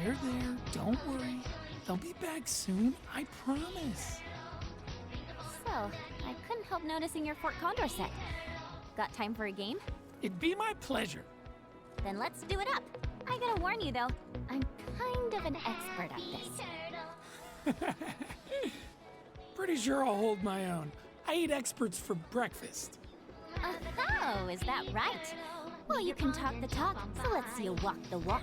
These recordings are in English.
They're there. Don't worry. They'll be back soon. I promise. So, I couldn't help noticing your Fort Condor set. Got time for a game? It'd be my pleasure. Then let's do it up. I gotta warn you though, I'm kind of an expert at this. Pretty sure I'll hold my own. I eat experts for breakfast. Oh, is that right? Well, you can talk the talk, so let's see you walk the walk.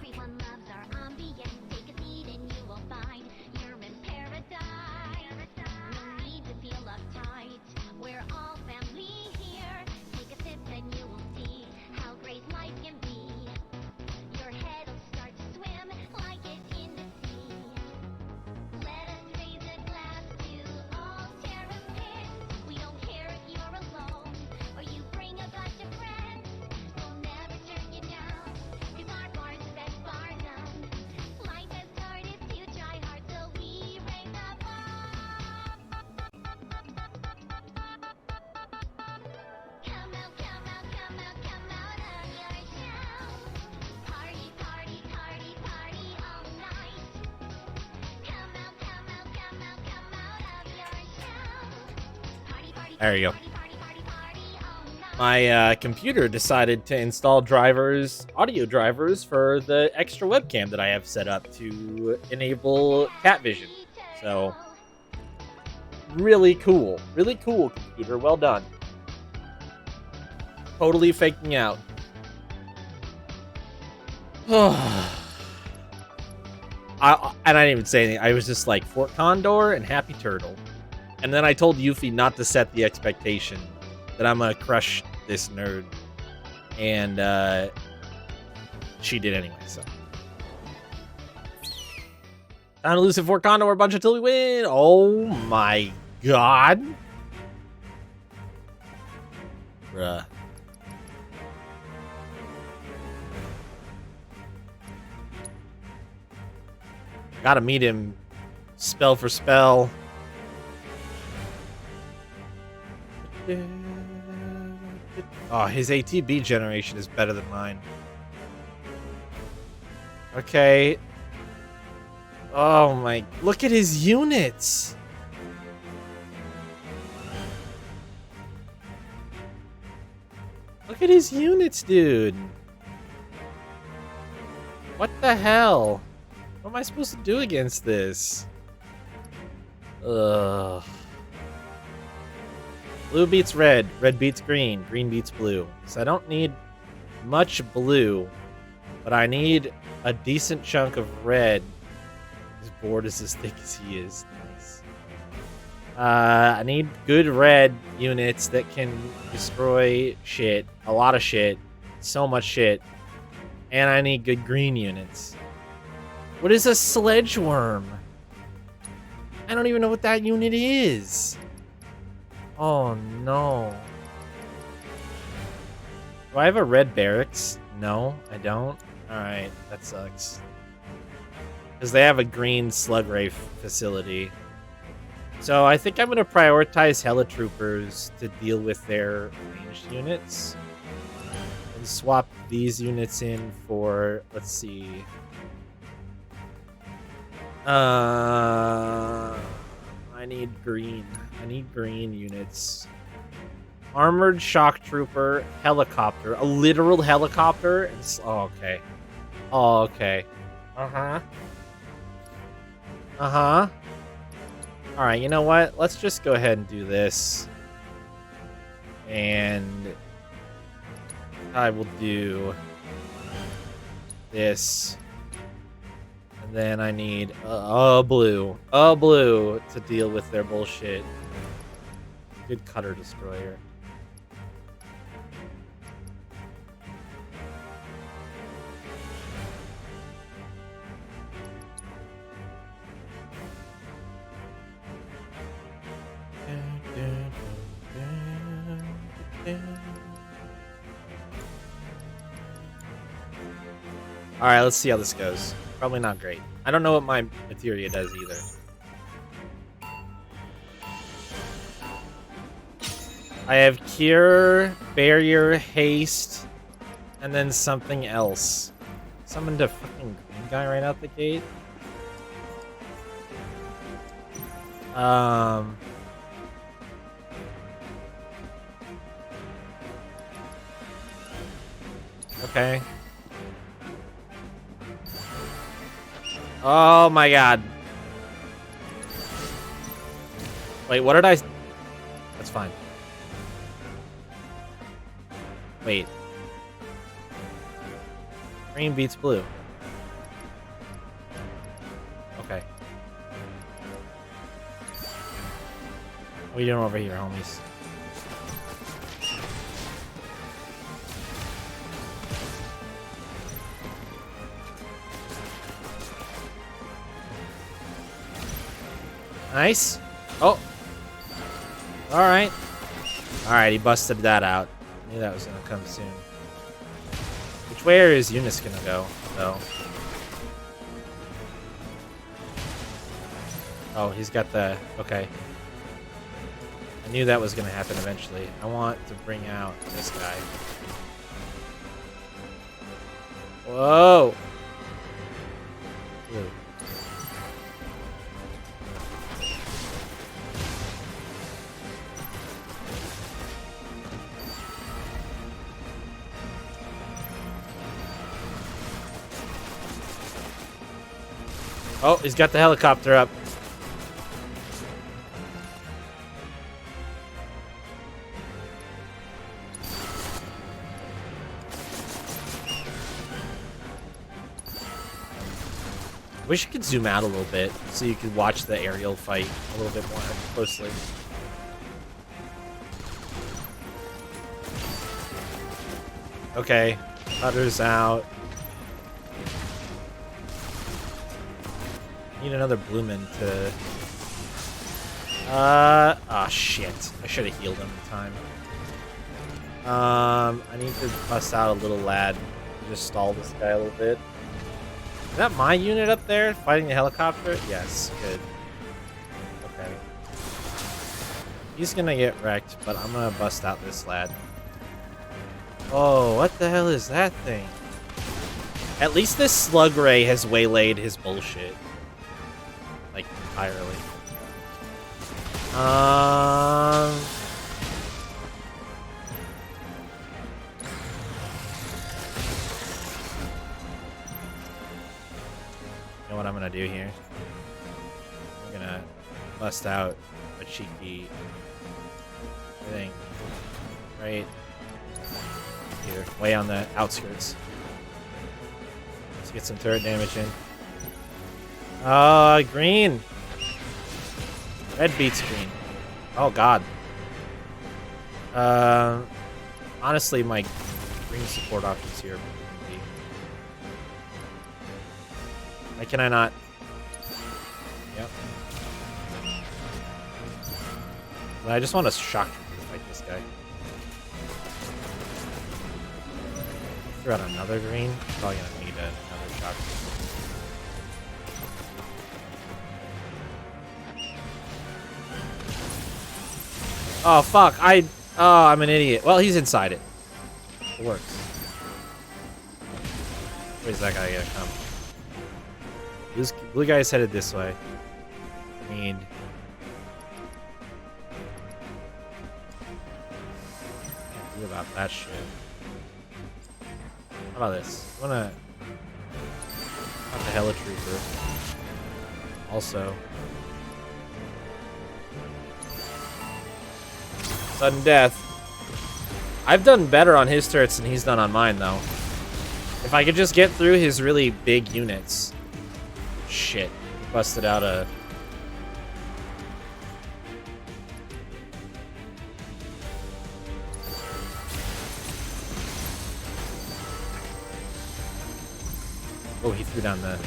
There you go. My computer decided to install audio drivers for the extra webcam that I have set up to enable cat vision. So, really cool. Really cool, computer. Well done. Totally faking out. I didn't even say anything. I was just like, Fort Condor and Happy Turtle. And then I told Yuffie not to set the expectation that I'm gonna crush this nerd. And she did anyway, so. Time to lose at Fort Condor a bunch until we win. Oh my god. Bruh. Gotta meet him spell for spell. Oh, his ATB generation is better than mine. Okay. Oh my, look at his units. Look at his units, dude. What the hell? What am I supposed to do against this? Ugh. Blue beats red, red beats green, green beats blue. So I don't need much blue, but I need a decent chunk of red. His board is as thick as he is. Nice. I need good red units that can destroy shit. A lot of shit. So much shit. And I need good green units. What is a sledge worm? I don't even know what that unit is. Oh no. Do I have a red barracks? No, I don't. Alright, that sucks. Because they have a green slug ray facility. So I think I'm going to prioritize helitroopers to deal with their ranged units. And swap these units in for, let's see. I need green. I need green units. Armored shock trooper, helicopter, a literal helicopter. Oh, okay. Oh, okay. Uh-huh. Uh-huh. All right, you know what? Let's just go ahead and do this. And I will do this. And then I need a blue to deal with their bullshit. Good cutter destroyer. All right, let's see how this goes. Probably not great. I don't know what my materia does either. I have cure, barrier, haste, and then something else. Summon to fucking green guy right out the gate. Okay. Oh my god. Wait, what did I... That's fine. Wait. Green beats blue. Okay. What are you doing over here, homies? Nice. Oh. Alright. Alright, he busted that out. Knew that was gonna come soon. Which way is Eunice gonna go, though? Oh, he's got the... Okay. I knew that was gonna happen eventually. I want to bring out this guy. Whoa! Ooh. Oh, he's got the helicopter up. Wish you could zoom out a little bit so you could watch the aerial fight a little bit more closely. Okay, Cutter's out. Need another Bloomin' to... Ah, shit. I should have healed him in time. I need to bust out a little lad. Just stall this guy a little bit. Is that my unit up there fighting the helicopter? Yes, good. Okay. He's gonna get wrecked, but I'm gonna bust out this lad. Oh, what the hell is that thing? At least this slug ray has waylaid his bullshit. Like, entirely. You know what I'm gonna do here? I'm gonna bust out a cheeky thing. Right here, way on the outskirts. Let's get some turret damage in. Green. Red beats green. Oh god. Honestly, my green support options here. Why can I not? Yep. I just want a shock trooper to fight this guy. Throw out another green. Probably gonna need another shock trooper. Oh fuck! I'm an idiot. Well, he's inside it. It works. Where's that guy gonna come? Blue guy's headed this way. I mean, can't do about that shit. How about this? I wanna not the helitrooper. Also, sudden death. I've done better on his turrets than he's done on mine, though. If I could just get through his really big units. Shit. Busted out a... Oh, he threw down the...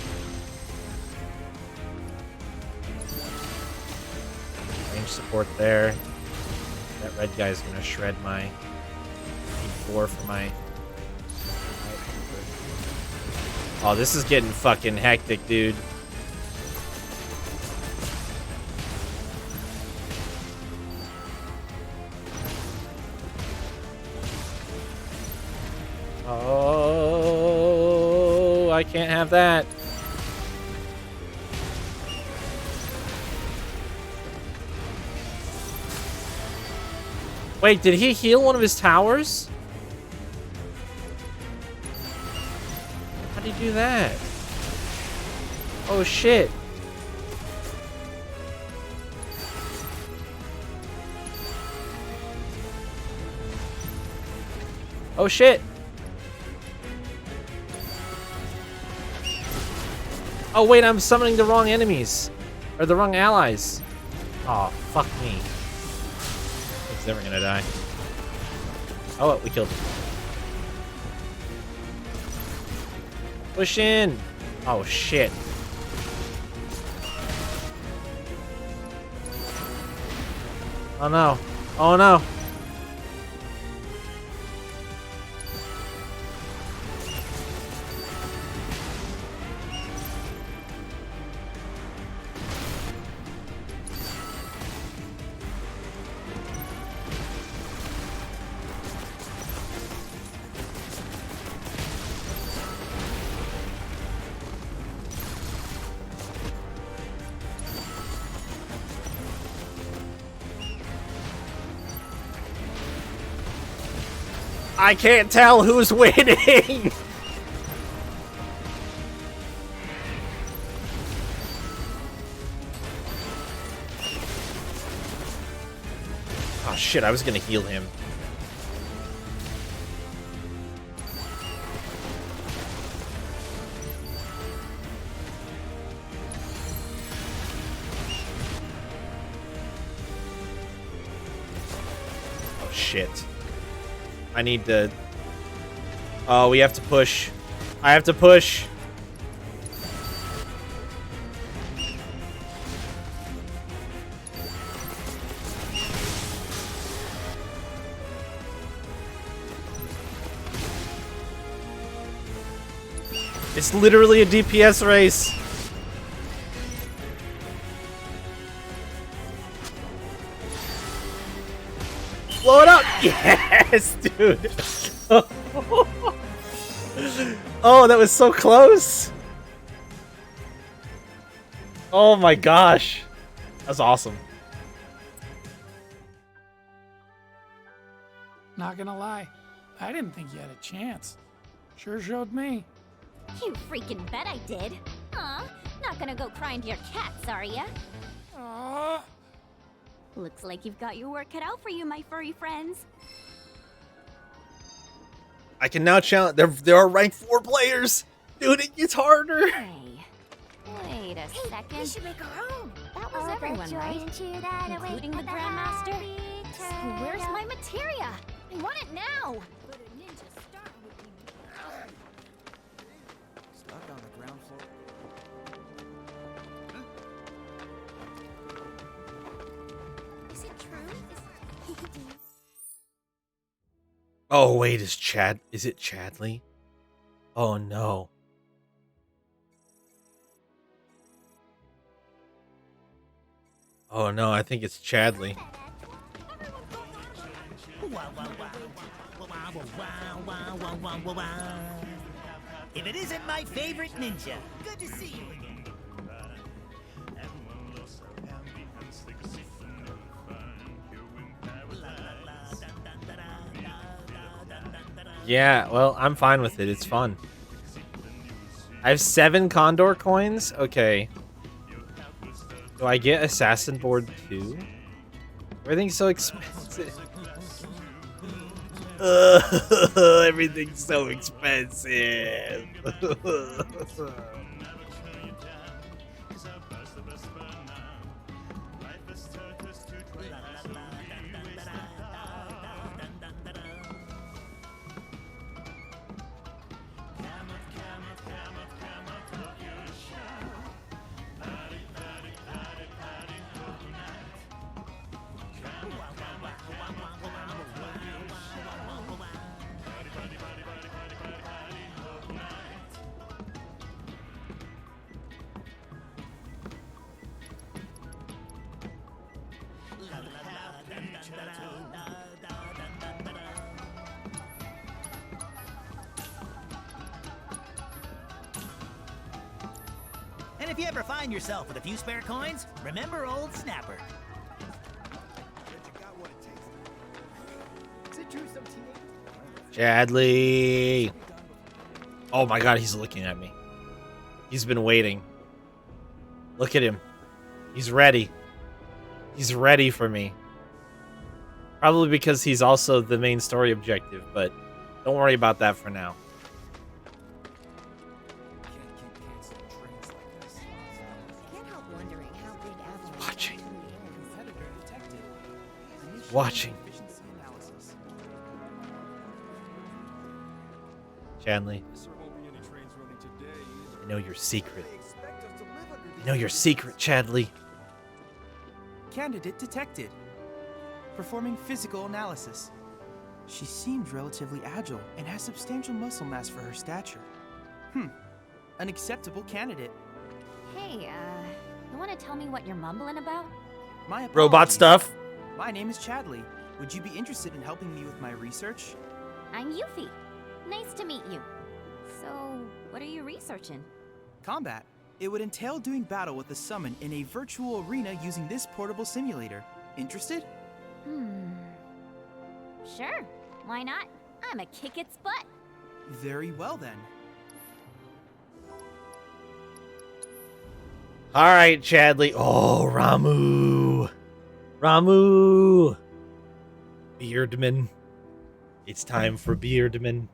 range support there. That red guy's gonna shred my... Need 4 for my... Oh, this is getting fucking hectic, dude. Oh, I can't have that. Wait, did he heal one of his towers? How'd he do that? Oh shit. Oh shit. Oh wait, I'm summoning the wrong enemies. Or the wrong allies. Oh, fuck me. He's never gonna die. Oh, well, we killed him. Push in. Oh shit. Oh no. Oh no. I can't tell who's winning. Oh shit, I was gonna heal him. Oh shit. I need to... Oh, we have to push. I have to push. It's literally a DPS race. Blow it up! Yes, dude. Oh, that was so close. Oh my gosh. That's awesome. Not gonna lie, I didn't think you had a chance. Sure showed me. You freaking bet I did. Aw, not gonna go crying to your cats, are ya? Aww. Looks like you've got your work cut out for you, my furry friends. I can now challenge. There are rank 4 players. Dude, it gets harder. Hey, wait a second. We should make our own. That was everyone, right? Including the Grandmaster? So where's my materia? I want it now! But a ninja star would be Stuck on the ground floor. Is it true? Oh wait, is it Chadley? Oh no. Oh no, I think it's Chadley. If it isn't my favorite ninja, good to see you again. Yeah, well, I'm fine with it. It's fun. I have 7 Condor coins? Okay. Do I get Assassin Board 2? Everything's so expensive. Everything's so expensive. And if you ever find yourself with a few spare coins, remember old Snapper. Bet you got what it takes. Chadley. Oh my god, he's looking at me. He's been waiting. Look at him. He's ready. He's ready for me. Probably because he's also the main story objective, but don't worry about that for now. Can't help wondering how big Avalon Watching. Competitor detected. Initiating Watching. efficiency analysis. Chanley, There won't be any trains running today either. I know your secret. They expect us to live under I these know your secret, Chadley. Candidate detected. Performing physical analysis. She seems relatively agile and has substantial muscle mass for her stature. An acceptable candidate. Hey, you want to tell me what you're mumbling about? My Robot apologies. stuff. My name is Chadley. Would you be interested in helping me with my research? I'm Yuffie. Nice to meet you. So, what are you researching? Combat. It would entail doing battle with the summon in a virtual arena using this portable simulator. Interested? Sure. Why not? I'm a kick its butt. Very well then. All right, Chadley. Oh, Ramu. Ramu. Beardman. It's time for Beardman.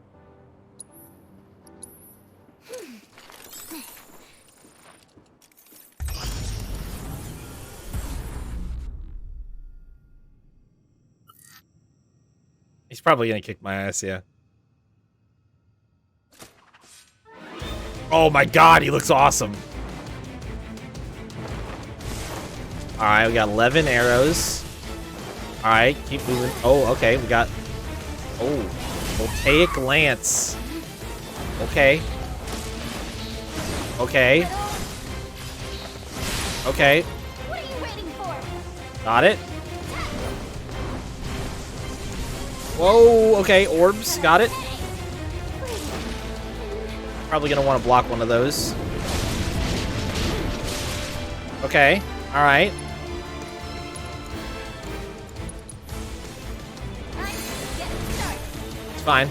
He's probably gonna kick my ass, yeah. Oh my god, he looks awesome. Alright, we got 11 arrows. Alright, keep moving. Oh, okay, we got... Oh, Voltaic Lance. Okay. Okay. Okay, What are you waiting for? got it. Whoa, okay, orbs, got it. Probably gonna want to block one of those. Okay, alright. I'm getting started. It's fine.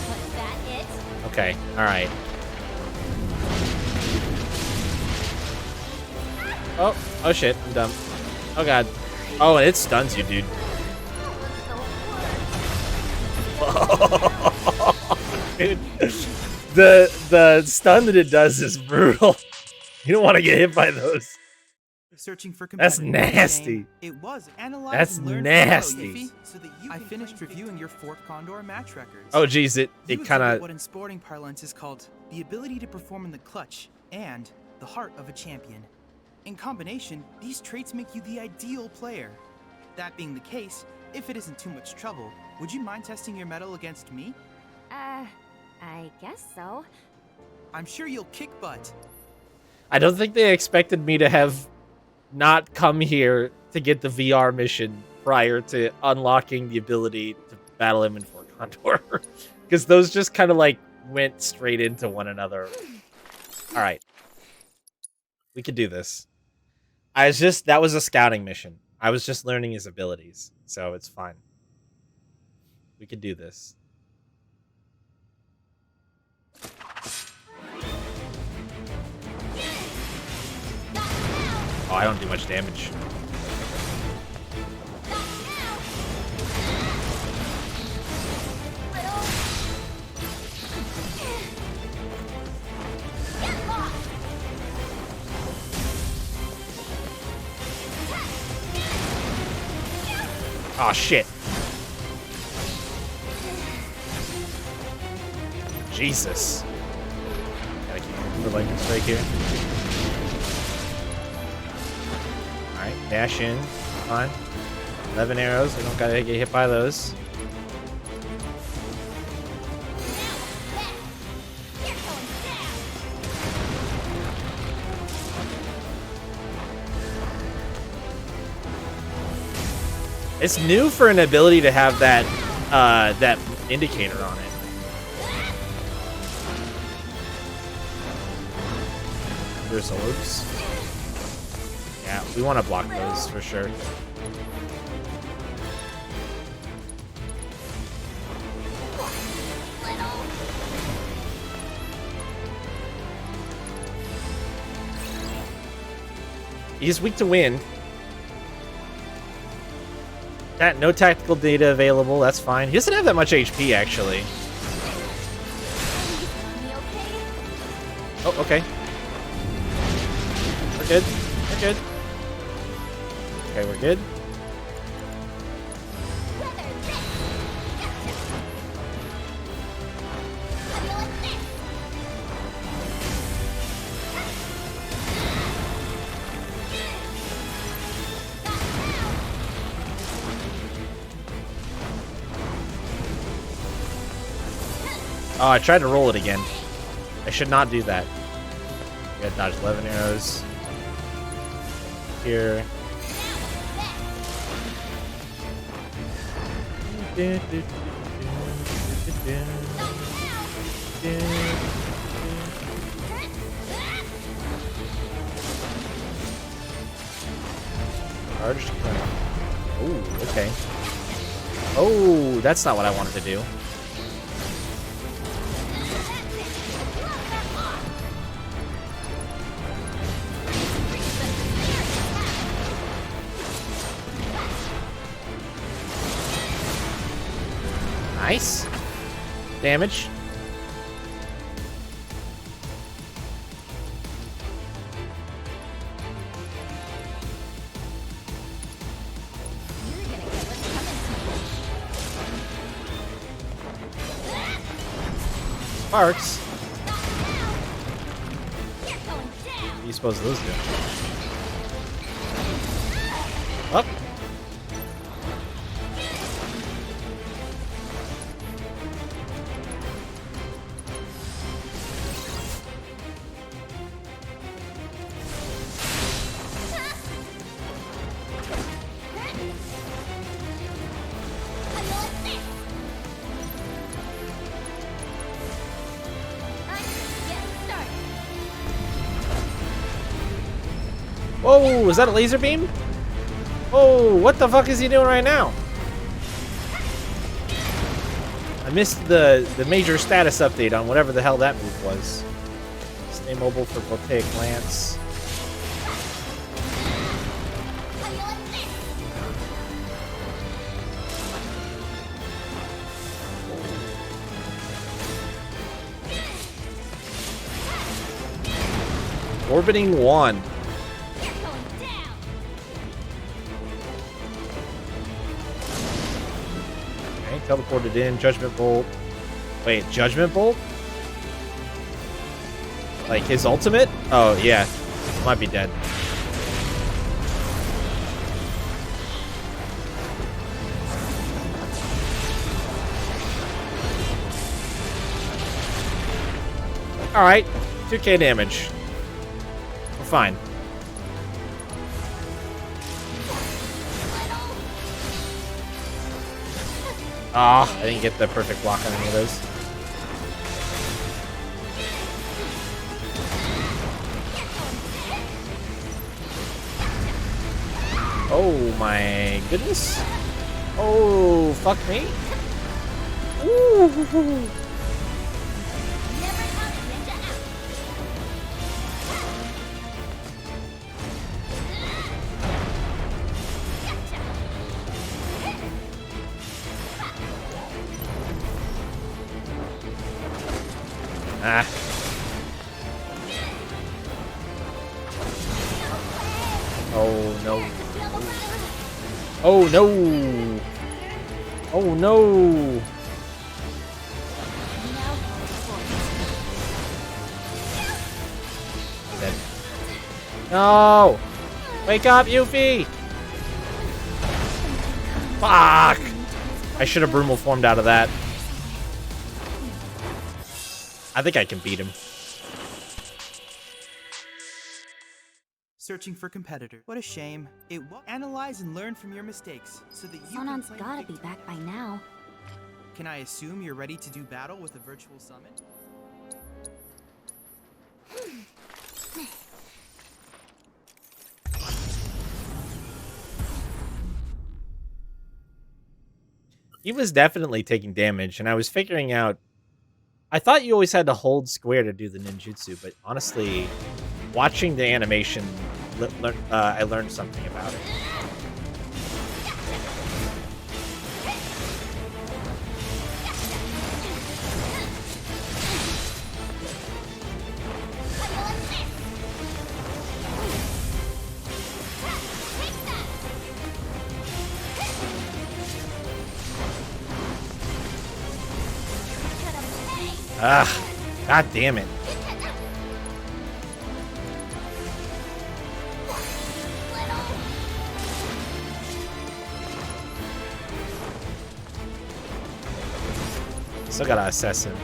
Was that it? Okay, alright. Oh shit, I'm dumb. Oh god. Oh, and it stuns you, dude. Dude. The stun that it does is brutal. You don't want to get hit by those. Searching for That's competitors. nasty. It was analyzed That's and learned nasty. from Yiffy, so that you I finished reviewing your fourth Condor match records. Oh geez, You it exhibit kind of... what in sporting parlance is called the ability to perform in the clutch and the heart of a champion. In combination, these traits make you the ideal player. That being the case, if it isn't too much trouble, would you mind testing your mettle against me? I guess so. I'm sure you'll kick butt. I don't think they expected me to have not come here to get the VR mission prior to unlocking the ability to battle him in Fort Condor. Because those just kind of like went straight into one another. All right. We could do this. That was a scouting mission. I was just learning his abilities, so it's fine. We could do this. Oh, I don't do much damage. Oh shit. Jesus. Gotta keep the lightning strike here. Alright, dash in. Fine. 11 arrows. I don't gotta get hit by those. It's new for an ability to have that that indicator on it. There's orbs. Yeah, We want to block those for sure. He's weak to wind. No tactical data available. That's fine. He doesn't have that much HP, actually. Oh, okay. We're good. We're good. Okay, we're good. Oh, I tried to roll it again. I should not do that. I gotta dodge 11 arrows. Here. Charged. Oh, okay. Oh, that's not what I wanted to do. Nice. Damage. Sparks. What do you suppose those do? Up. Whoa, is that a laser beam? Oh, what the fuck is he doing right now? I missed the major status update on whatever the hell that move was. Stay mobile for Voltaic Lance. Orbiting Wand. Teleported in, Judgment Bolt. Wait, Judgment Bolt? Like his ultimate? Oh, yeah. Might be dead. Alright, 2k damage. We're fine. Ah, I didn't get the perfect block on any of those. Oh my goodness. Oh, fuck me. Ooh. Ah. Oh no. Oh no. Oh no. Dead. No. Wake up, Yuffie. Fuck. I should have Brumal formed out of that. I think I can beat him. Searching for competitor. What a shame. It will analyze and learn from your mistakes so that you Sonon's can gotta be back by now. Can I assume you're ready to do battle with the virtual summon? he was definitely taking damage, and I was figuring out. I thought you always had to hold square to do the ninjutsu, but honestly, watching the animation, I learned something about it. Ah, god damn it. Still gotta assess him.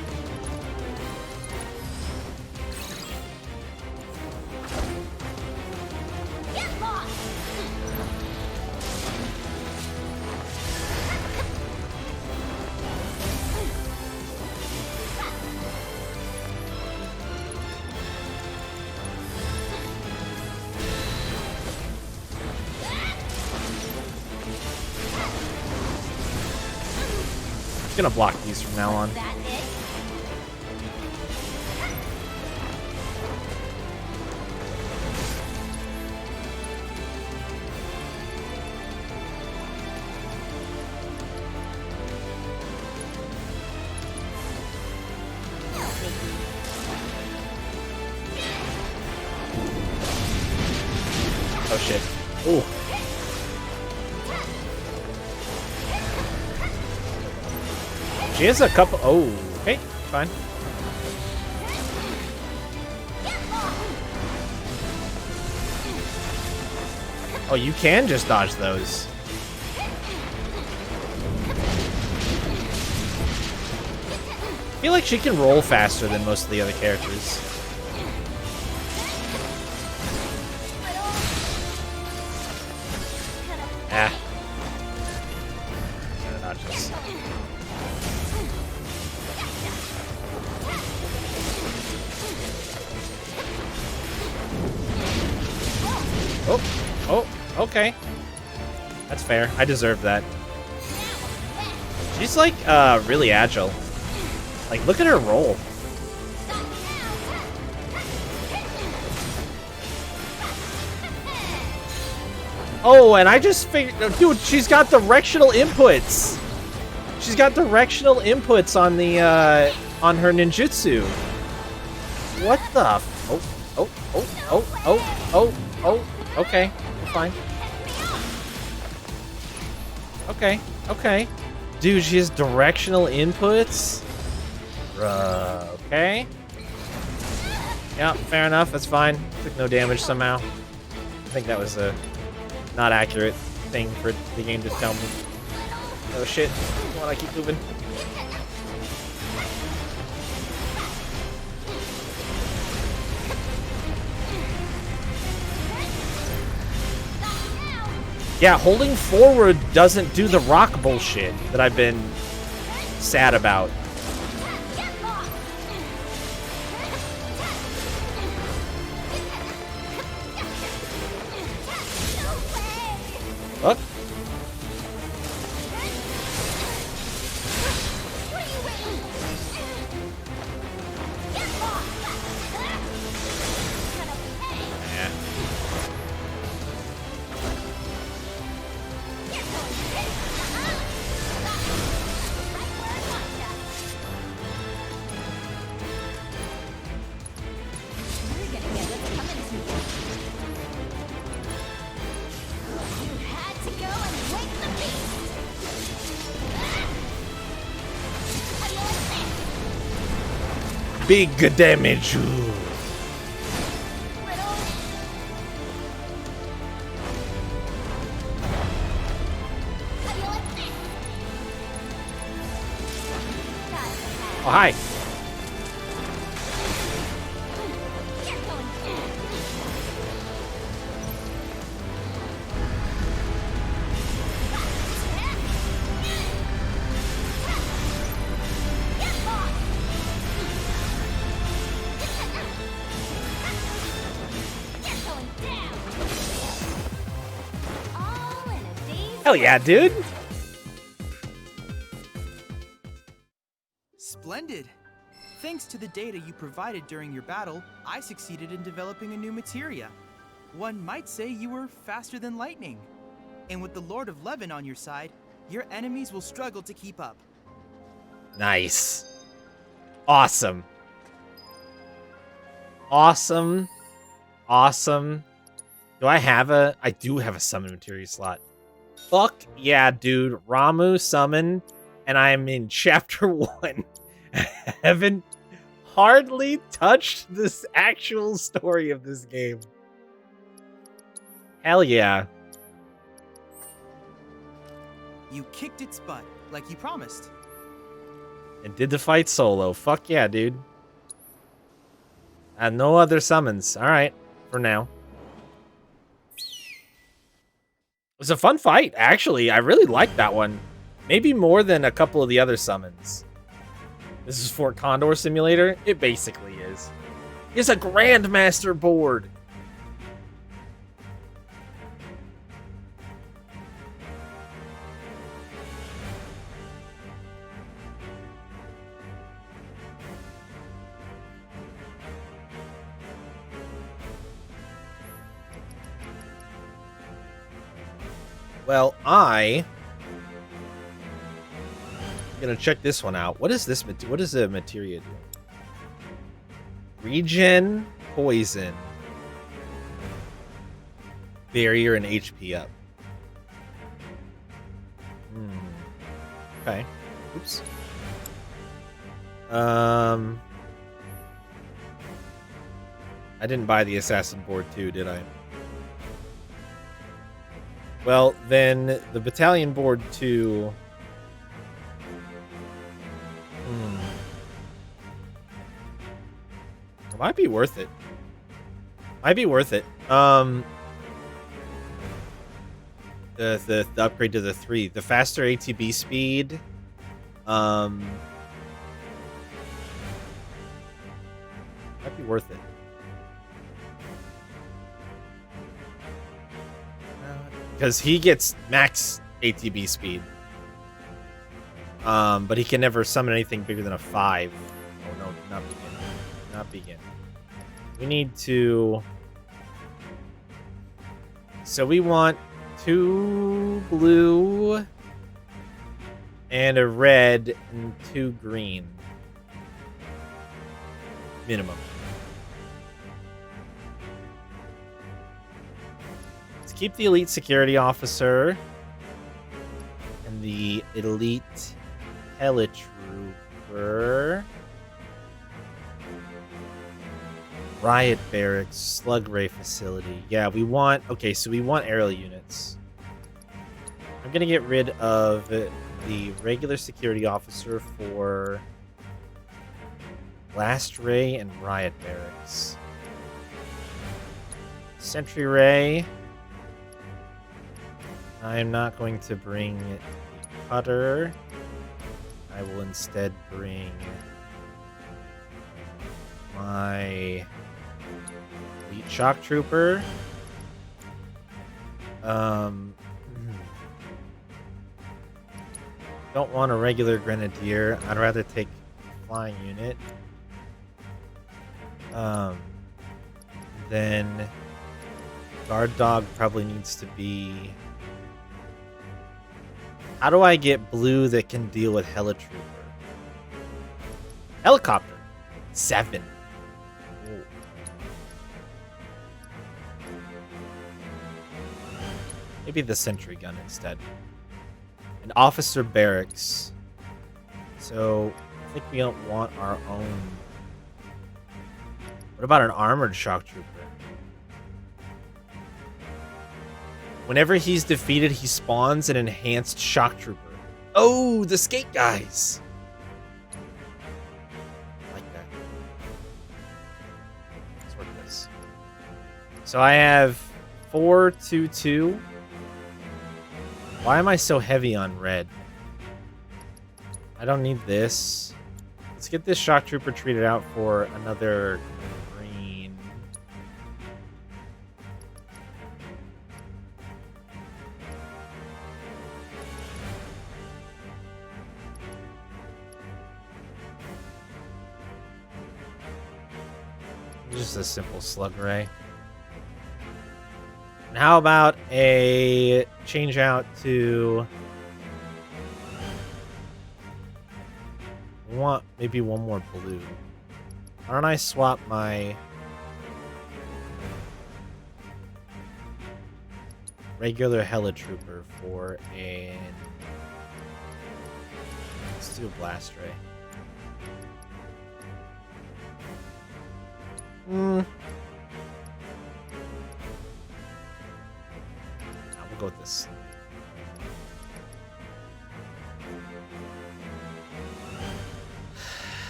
I'm gonna block these from now on. Oh shit. Ooh. She has a couple. Oh, okay, fine. Oh, you can just dodge those. I feel like she can roll faster than most of the other characters. Ah. Gotta dodge this. Oh, oh, okay. That's fair. I deserve that. She's like, really agile. Like, look at her roll. Oh, and I just figured, dude, she's got directional inputs. She's got directional inputs on the, on her ninjutsu. What the? Oh, oh, oh, oh, oh, oh, oh. Okay, we're fine. Okay, okay. Dude, she has directional inputs? Okay. Yeah, fair enough, that's fine. Took no damage somehow. I think that was a not accurate thing for the game to tell me. Oh shit, why do I keep moving? Yeah, holding forward doesn't do the rock bullshit that I've been sad about. Look. Big damage. Oh, hi. Hell yeah, dude. Splendid! Thanks to the data you provided during your battle, I succeeded in developing a new materia. One might say you were faster than lightning. And with the Lord of Levin on your side, your enemies will struggle to keep up. Nice. Awesome. Awesome. Awesome. Do I have a... I do have a summon materia slot. Fuck yeah, dude. Ramu summon, and I'm in chapter 1. I haven't hardly touched this actual story of this game. Hell yeah. You kicked its butt, like you promised. And did the fight solo. Fuck yeah, dude. And no other summons. Alright, for now. It was a fun fight, actually. I really liked that one. Maybe more than a couple of the other summons. This is Fort Condor Simulator? It basically is. It's a Grandmaster board. Well, I'm gonna check this one out. What is this? What does the materia do? Regen, poison, barrier, and HP up. Okay. Oops. I didn't buy the assassin board too, did I? Well, then the battalion board 2. It might be worth it. Might be worth it. The upgrade to the 3, the faster ATB speed. Might be worth it. Because he gets max ATB speed. But he can never summon anything bigger than a 5. Oh no, not begin. Not begin. We need to... So we want 2 blue and a red and 2 green. Minimum. Keep the elite security officer and the elite teletrooper. Riot barracks, slug ray facility. Yeah, we want... Okay, so we want aerial units. I'm going to get rid of the regular security officer for blast ray and riot barracks. Sentry ray. I am not going to bring the cutter. I will instead bring my elite shock trooper. Don't want a regular grenadier. I'd rather take a flying unit. Then guard dog probably needs to be... How do I get blue that can deal with helitrooper? Helicopter. 7. Ooh. Maybe the sentry gun instead. An officer barracks. So I think we don't want our own. What about an armored shock trooper? Whenever he's defeated, he spawns an enhanced shock trooper. Oh, the skate guys. I like that. Let's work this. So I have 4-2-2. Why am I so heavy on red? I don't need this. Let's get this shock trooper treated out for another green. Just a simple slug ray. And how about a change out to... I want maybe one more blue. Why don't I swap my regular Helitrooper for an... Let's do a Blast Ray. We'll go with this.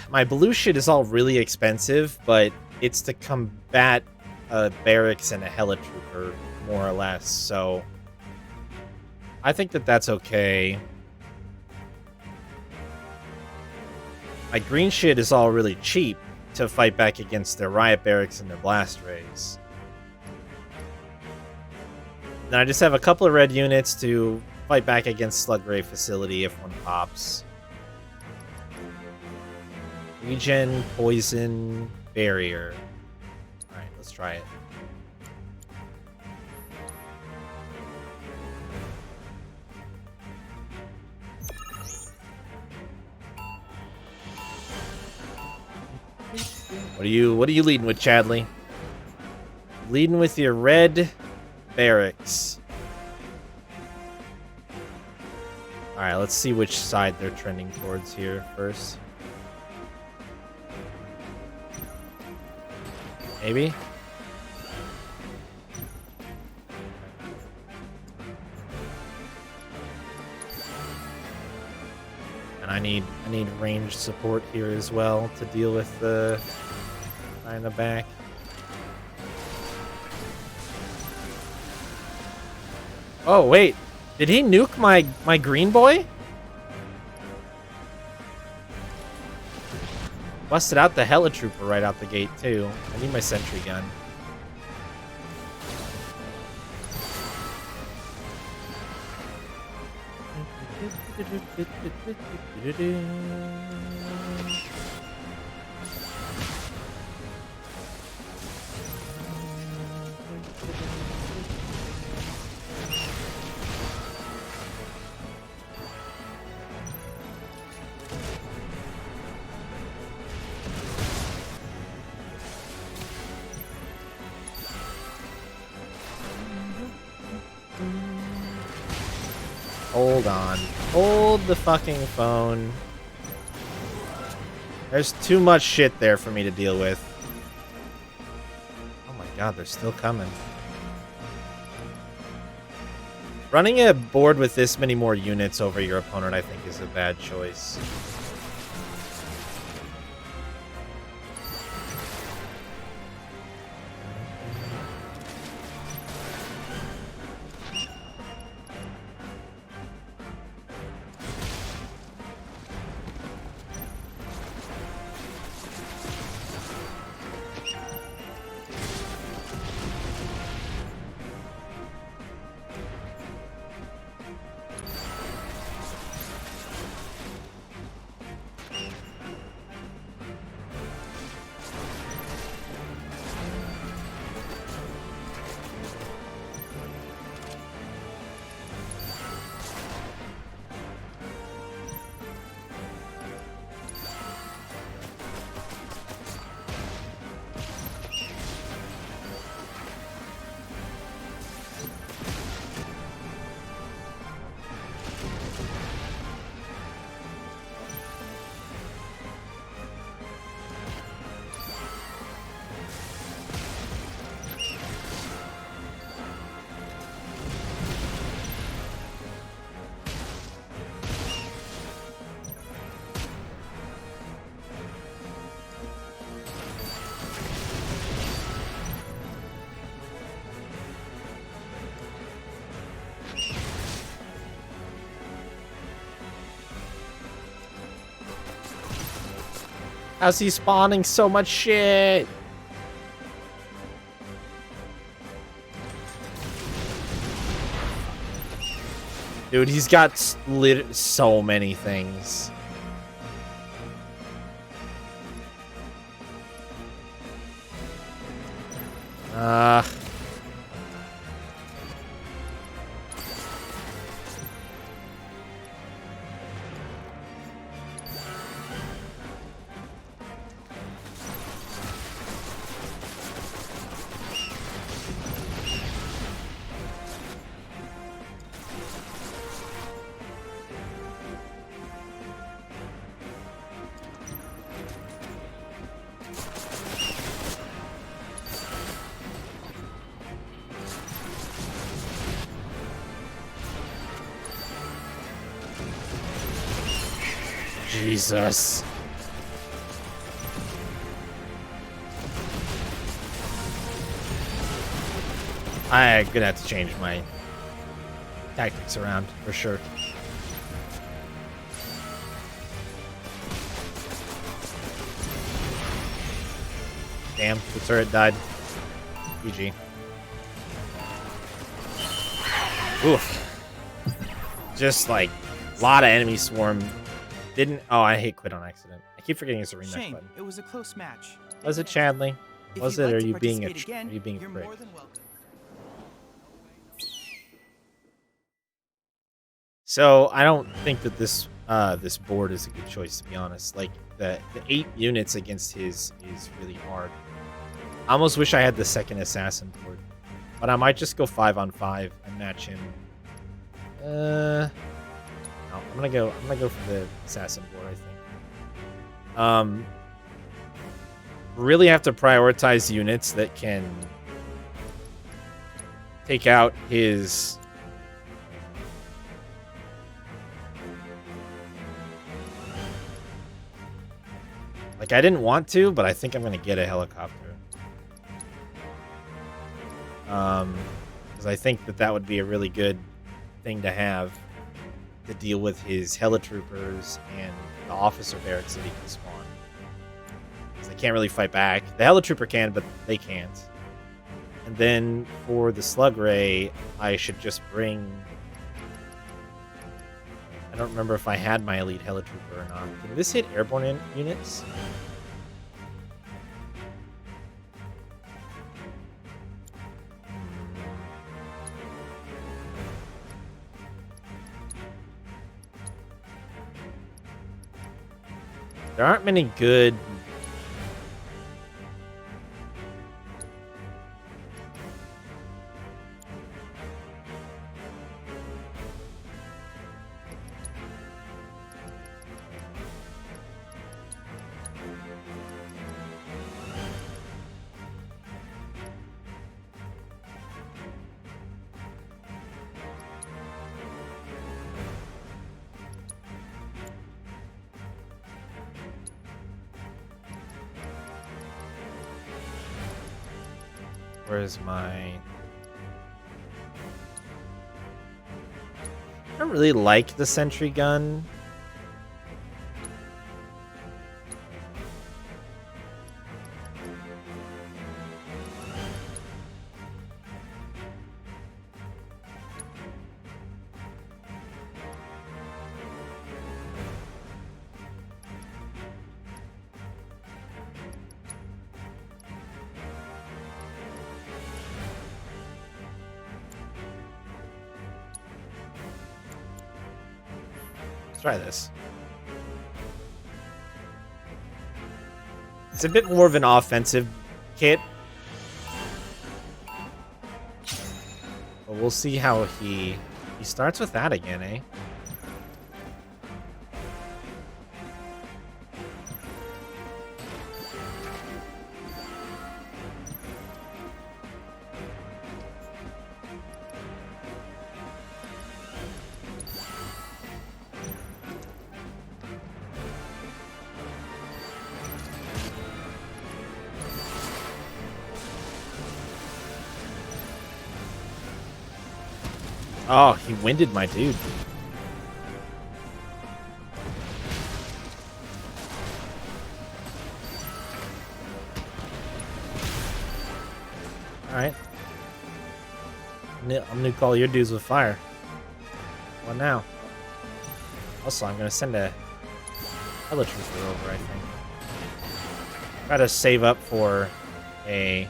My blue shit is all really expensive, but it's to combat a barracks and a Helitrooper, more or less, so I think that that's okay. My green shit is all really cheap to fight back against their riot barracks and their blast rays. Then I just have a couple of red units to fight back against slug ray facility if one pops. Regen, poison, barrier. Alright, let's try it. What are you leading with, Chadley? Leading with your red barracks. Alright, let's see which side they're trending towards here first. Maybe? And I need range support here as well to deal with the guy in the back. Oh wait, did he nuke my green boy? Busted out the Helitrooper right out the gate too. I need my sentry gun. Hold on. Hold the fucking phone. There's too much shit there for me to deal with. Oh my god, they're still coming. Running a board with this many more units over your opponent, I think, is a bad choice. How's he spawning so much shit? Dude, he's got so many things. Uh... Jesus. I'm gonna have to change my tactics around for sure. Damn, the turret died. GG. Oof. Just like a lot of enemy swarm. Didn't. Oh, I hate quit on accident. I keep forgetting it's a remake Shame, button. it was a close match. Was it Chadley? If Was you'd it? like Or are to you being a? participate again, Are you being a you're prick? more than welcome. So I don't think that this this board is a good choice, to be honest. Like the 8 units against his is really hard. I almost wish I had the second assassin board, but I might just go 5-on-5 and match him. No, I'm gonna go for the assassin board, I think. Really have to prioritize units that can take out his. Like, I didn't want to, but I think I'm going to get a helicopter. Because I think that would be a really good thing to have to deal with his helitroopers and the officer barracks that he can spawn. Because they can't really fight back. The helitrooper can, but they can't. And then for the slug ray, I should just bring... I don't remember if I had my elite helitrooper or not. Can this hit airborne units? There aren't many good... Where's my... I don't really like the sentry gun. Try this. It's a bit more of an offensive kit. But we'll see how he starts with that again, eh? Oh, he winded my dude. Alright. I'm gonna call your dudes with fire. What now? Also, I'm gonna send a helitrooper over, I think. Try to save up for a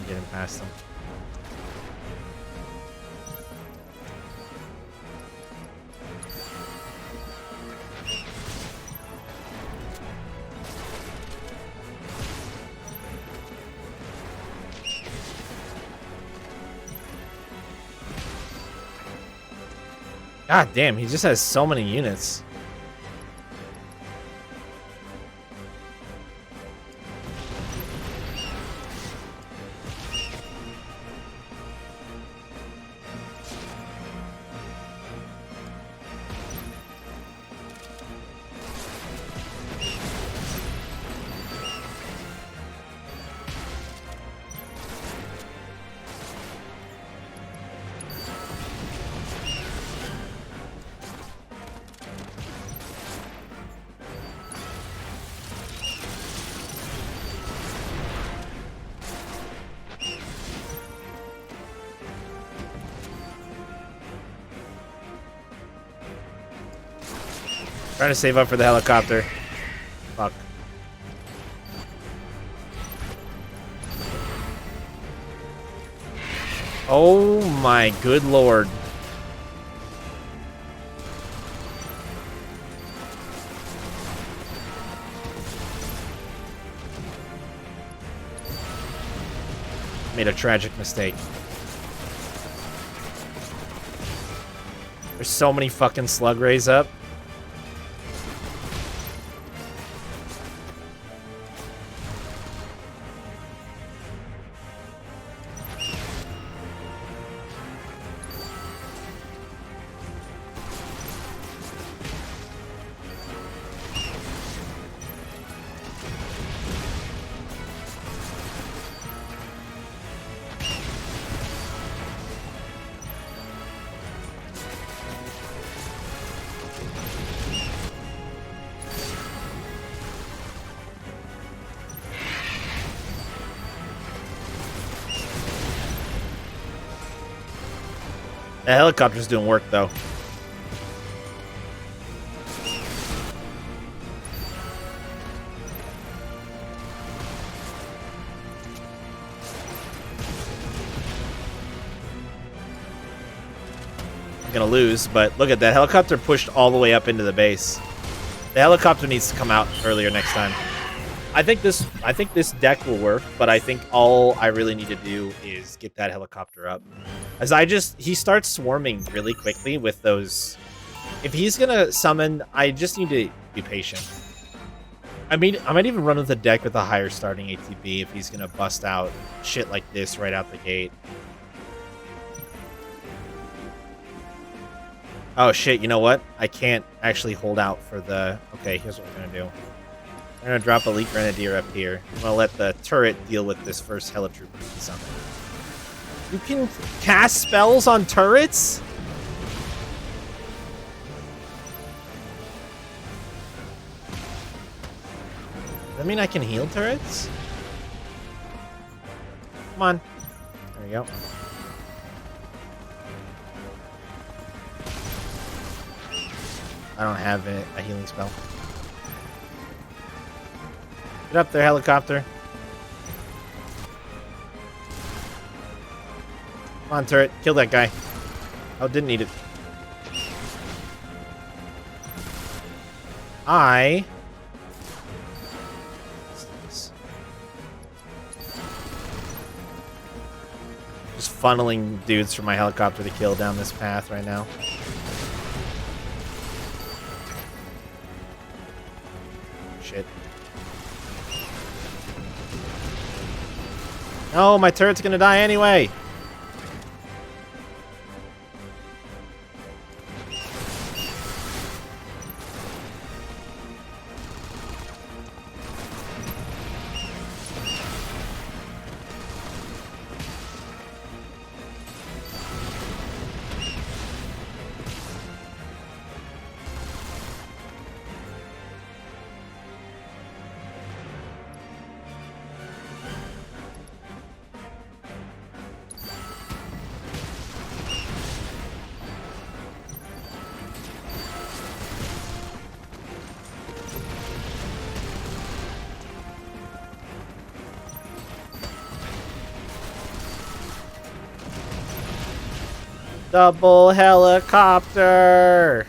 getting past them. God damn, he just has so many units. Trying to save up for the helicopter. Fuck. Oh my good lord. Made a tragic mistake. There's so many fucking slug rays up. The helicopter's doing work, though. I'm gonna lose, but look at that. Helicopter pushed all the way up into the base. The helicopter needs to come out earlier next time. I think this deck will work, but I think all I really need to do is get that helicopter up. As he starts swarming really quickly with those. If he's gonna summon, I just need to be patient. I mean, I might even run with a deck with a higher starting ATB if he's gonna bust out shit like this right out the gate. Oh shit, you know what? I can't actually hold out for the... Okay, here's what we're gonna do. I'm gonna drop Elite Grenadier up here. I'm gonna let the turret deal with this first Helitroop summon. You can cast spells on turrets? Does that mean I can heal turrets? Come on. There we go. I don't have a healing spell. Get up there, helicopter. Come on, turret. Kill that guy. Oh, didn't need it. Just funneling dudes from my helicopter to kill down this path right now. Shit. No, my turret's gonna die anyway. Double helicopter.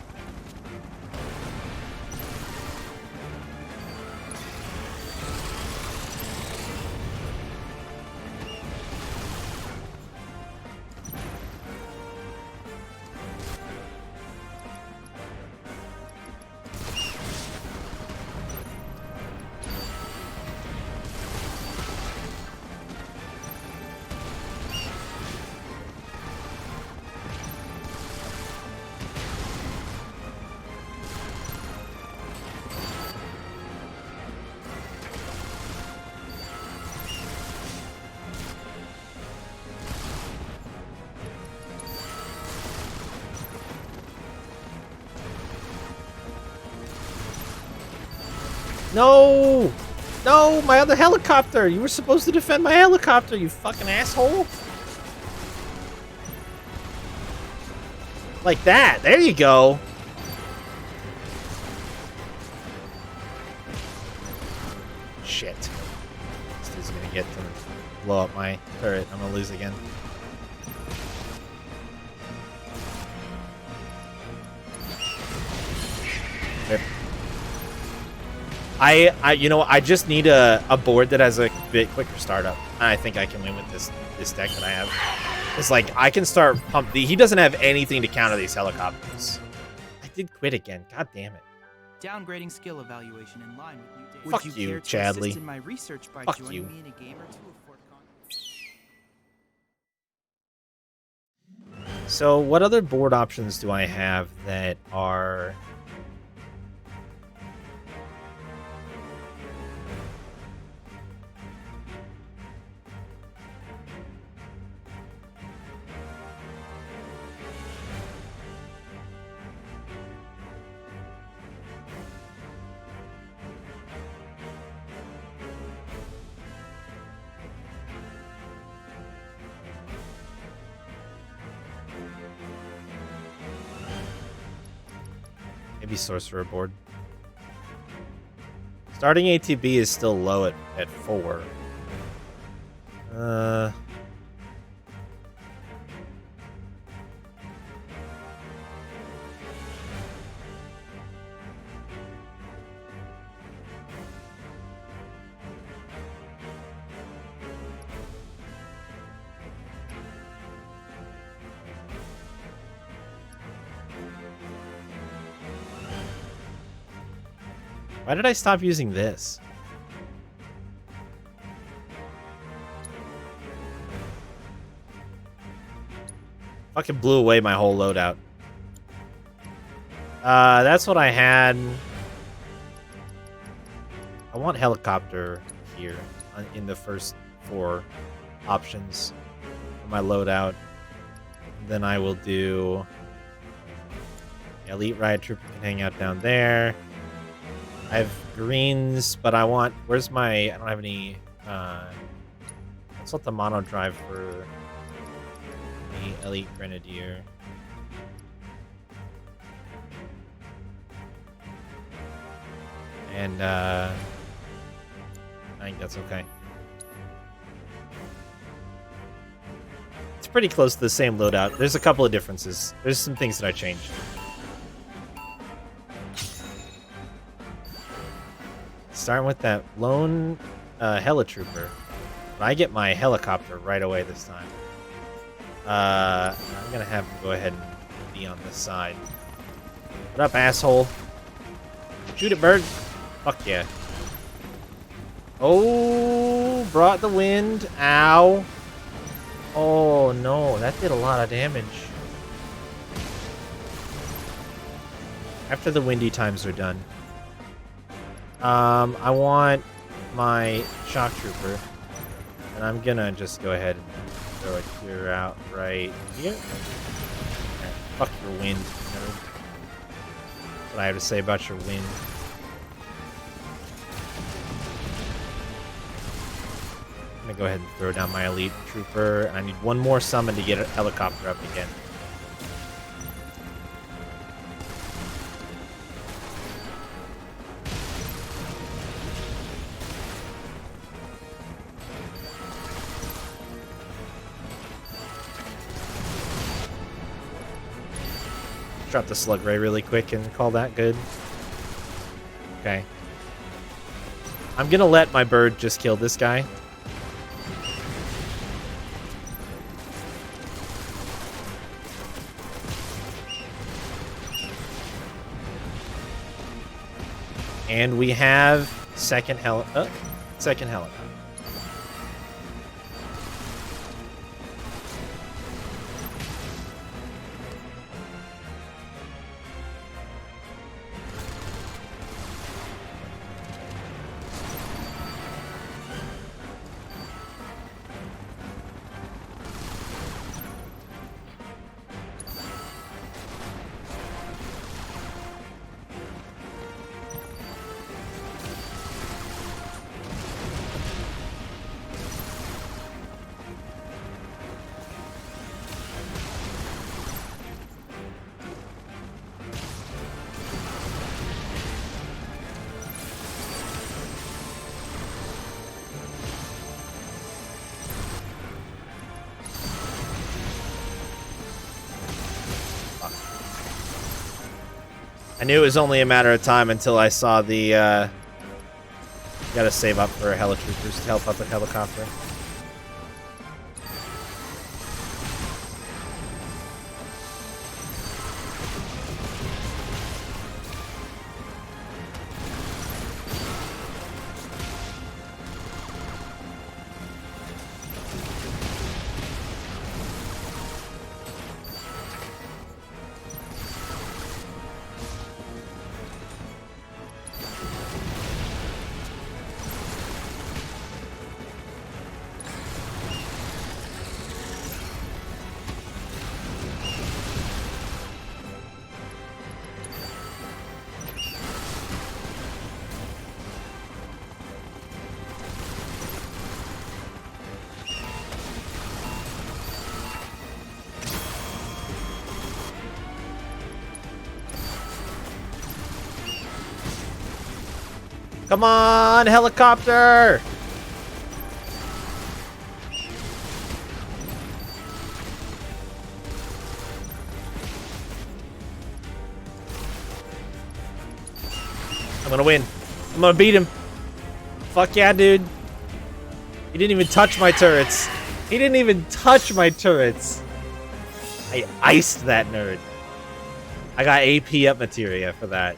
No! No, my other helicopter! You were supposed to defend my helicopter, you fucking asshole! Like that. There you go. Shit. This dude's gonna get to blow up my turret. I'm gonna lose again. Rip. I just need a board that has a bit quicker startup. I think I can win with this deck that I have. It's like I can start pump. He doesn't have anything to counter these helicopters. I did quit again. God damn it. Downgrading skill evaluation in line with new data. Fuck Would you, care to Chadley. assist in my research by Fuck joining you. me in a game or two of Fort Con? So what other board options do I have that are... Maybe sorcerer board. Starting ATB is still low at 4. Why did I stop using this? Fucking blew away my whole loadout. That's what I had. I want helicopter here in the first 4 options for my loadout. Then I will do elite riot trooper can hang out down there. I have greens, but I want... Where's my... I don't have any... Let's let the mono drive for the elite grenadier. And, I think that's okay. It's pretty close to the same loadout. There's a couple of differences. There's some things that I changed. Starting with that lone helitrooper. But I get my helicopter right away this time. I'm gonna have him go ahead and be on this side. What up, asshole? Shoot it, bird. Fuck yeah. Oh, brought the wind. Ow. Oh no, that did a lot of damage. After the windy times are done. I want my shock trooper, and I'm gonna just go ahead and throw it here out right here. Right, fuck your wind, nerd. That's what I have to say about your wind. I'm gonna go ahead and throw down my elite trooper, and I need one more summon to get a helicopter up again. Drop the Slug Ray really quick and call that good. Okay. I'm gonna let my bird just kill this guy. And we have second helicopter. I knew it was only a matter of time until I saw the, gotta save up for helitroopers to help out the helicopter. Come on, helicopter! I'm gonna win. I'm gonna beat him. Fuck yeah, dude. He didn't even touch my turrets. He didn't even touch my turrets. I iced that nerd. I got AP up materia for that.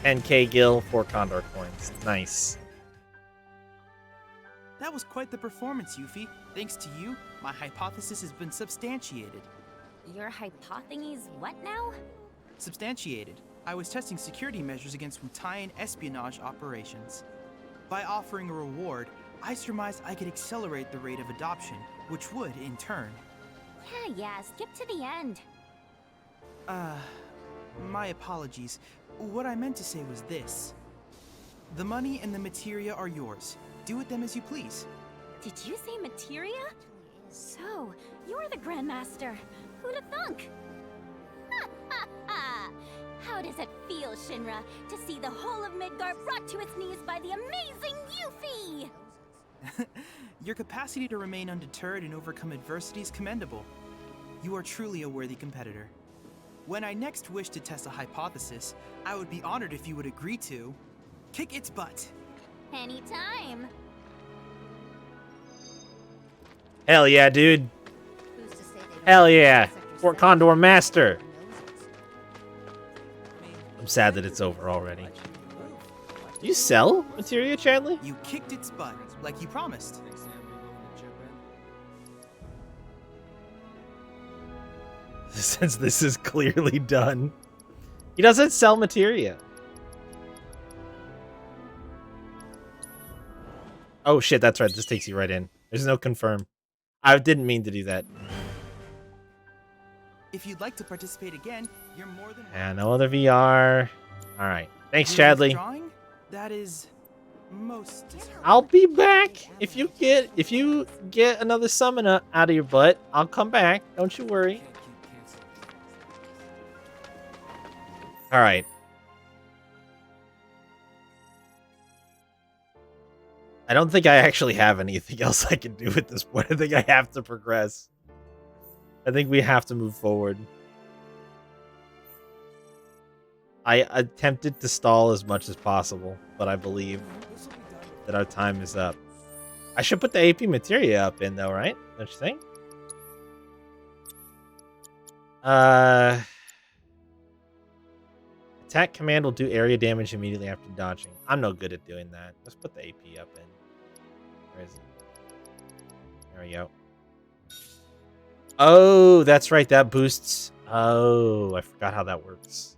10k gil, 4 condor coins. Nice. That was quite the performance, Yuffie. Thanks to you, my hypothesis has been substantiated. Your hypotheses what now? Substantiated. I was testing security measures against Wutaian espionage operations. By offering a reward, I surmised I could accelerate the rate of adoption, which would, in turn... Yeah, skip to the end. My apologies. What I meant to say was this. The money and the materia are yours. Do with them as you please. Did you say materia? So, you're the Grandmaster. Who'da thunk? Ha ha ha! How does it feel, Shinra, to see the whole of Midgar brought to its knees by the amazing Yuffie? Your capacity to remain undeterred and overcome adversity is commendable. You are truly a worthy competitor. When I next wish to test a hypothesis, I would be honored if you would agree to kick its butt. Anytime. Hell yeah, dude. Who's to say they don't Hell have yeah. Sector Fort 7 Condor Master. noses? I'm sad that it's over already. Do you sell materia, Chadley? You kicked its butt, like you promised. Since this is clearly done. He doesn't sell materia. Oh shit, that's right. This takes you right in. There's no confirm. I didn't mean to do that. If you'd like to participate again, you're more than welcome. And no other VR. Alright. Thanks, You're Chadley. withdrawing? That is most disheartening. I'll be back. If you get another summon out of your butt, I'll come back. Don't you worry. Alright. I don't think I actually have anything else I can do at this point. I think I have to progress. I think we have to move forward. I attempted to stall as much as possible, but I believe that our time is up. I should put the AP materia up in though, right? Don't you think? Attack command will do area damage immediately after dodging. I'm no good at doing that. Let's put the AP up in. Where is it? There we go. Oh, that's right. That boosts. Oh, I forgot how that works.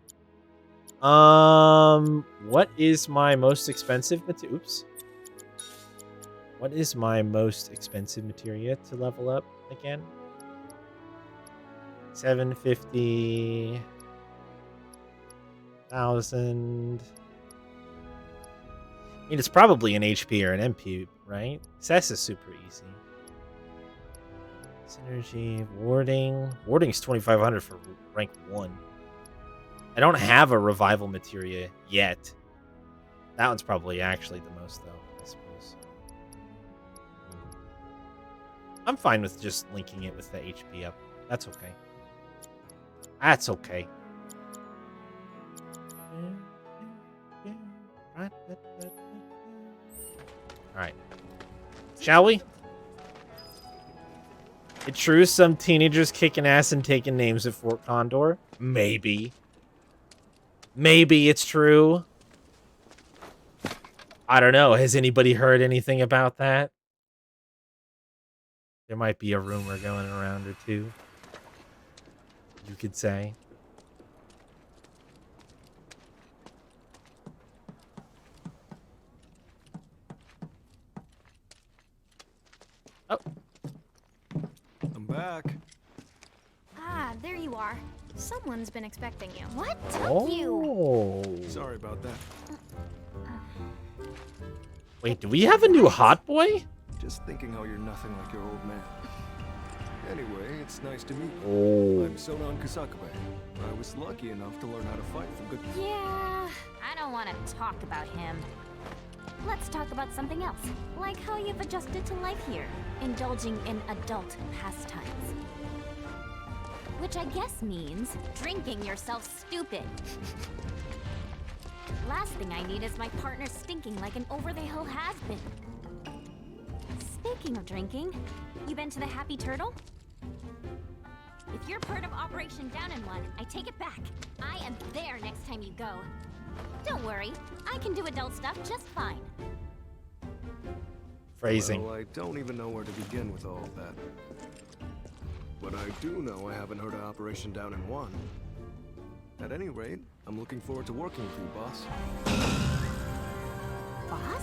What is my most expensive materia? Oops. What is my most expensive materia to level up again? 750,000. I mean, it's probably an HP or an MP, right? SS is super easy. Synergy, warding. Warding is 2,500 for rank 1. I don't have a revival materia yet. That one's probably actually the most, though, I suppose. I'm fine with just linking it with the HP up. That's okay. That's okay. Alright. Shall we? It's true some teenagers kicking ass and taking names at Fort Condor? Maybe. Maybe it's true. I don't know. Has anybody heard anything about that? There might be a rumor going around or two. You could say. Oh. I'm back. Ah, there you are. Someone's been expecting you. What took you? Sorry about that. Wait, do we have a new hot boy? Just thinking how you're nothing like your old man. Anyway, it's nice to meet you. Oh. I'm Sonan Kusakabe. I was lucky enough to learn how to fight from good... Yeah, I don't want to talk about him. Let's talk about something else, like how you've adjusted to life here, indulging in adult pastimes. Which I guess means drinking yourself stupid. Last thing I need is my partner stinking like an over-the-hill has-been. Speaking of drinking, you been to the Happy Turtle? If you're part of Operation Down in One, I take it back. I am there next time you go. Don't worry, I can do adult stuff just fine. Phrasing. Well, I don't even know where to begin with all of that. But I do know I haven't heard of Operation Down in One. At any rate, I'm looking forward to working with you, boss. Boss?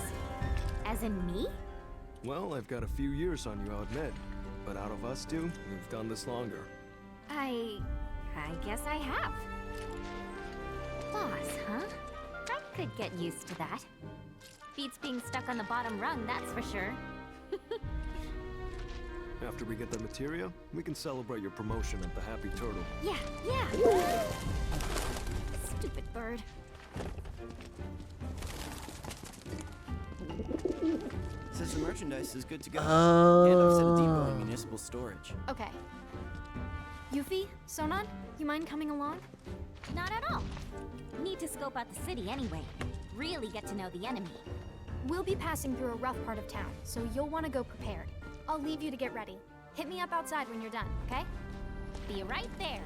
As in me? Well, I've got a few years on you, I'll admit. But out of us two, we've done this longer. I guess I have. Boss, huh? I could get used to that. Beats being stuck on the bottom rung, that's for sure. After we get the materia, we can celebrate your promotion at the Happy Turtle. Yeah. Stupid bird. Says the merchandise is good to go. Oh. And I've set a depot in municipal storage. Okay. Yuffie, Sonan, you mind coming along? Not at all. Need to scope out the city anyway. Really get to know the enemy. We'll be passing through a rough part of town, so you'll want to go prepared. I'll leave you to get ready. Hit me up outside when you're done, okay? Be right there.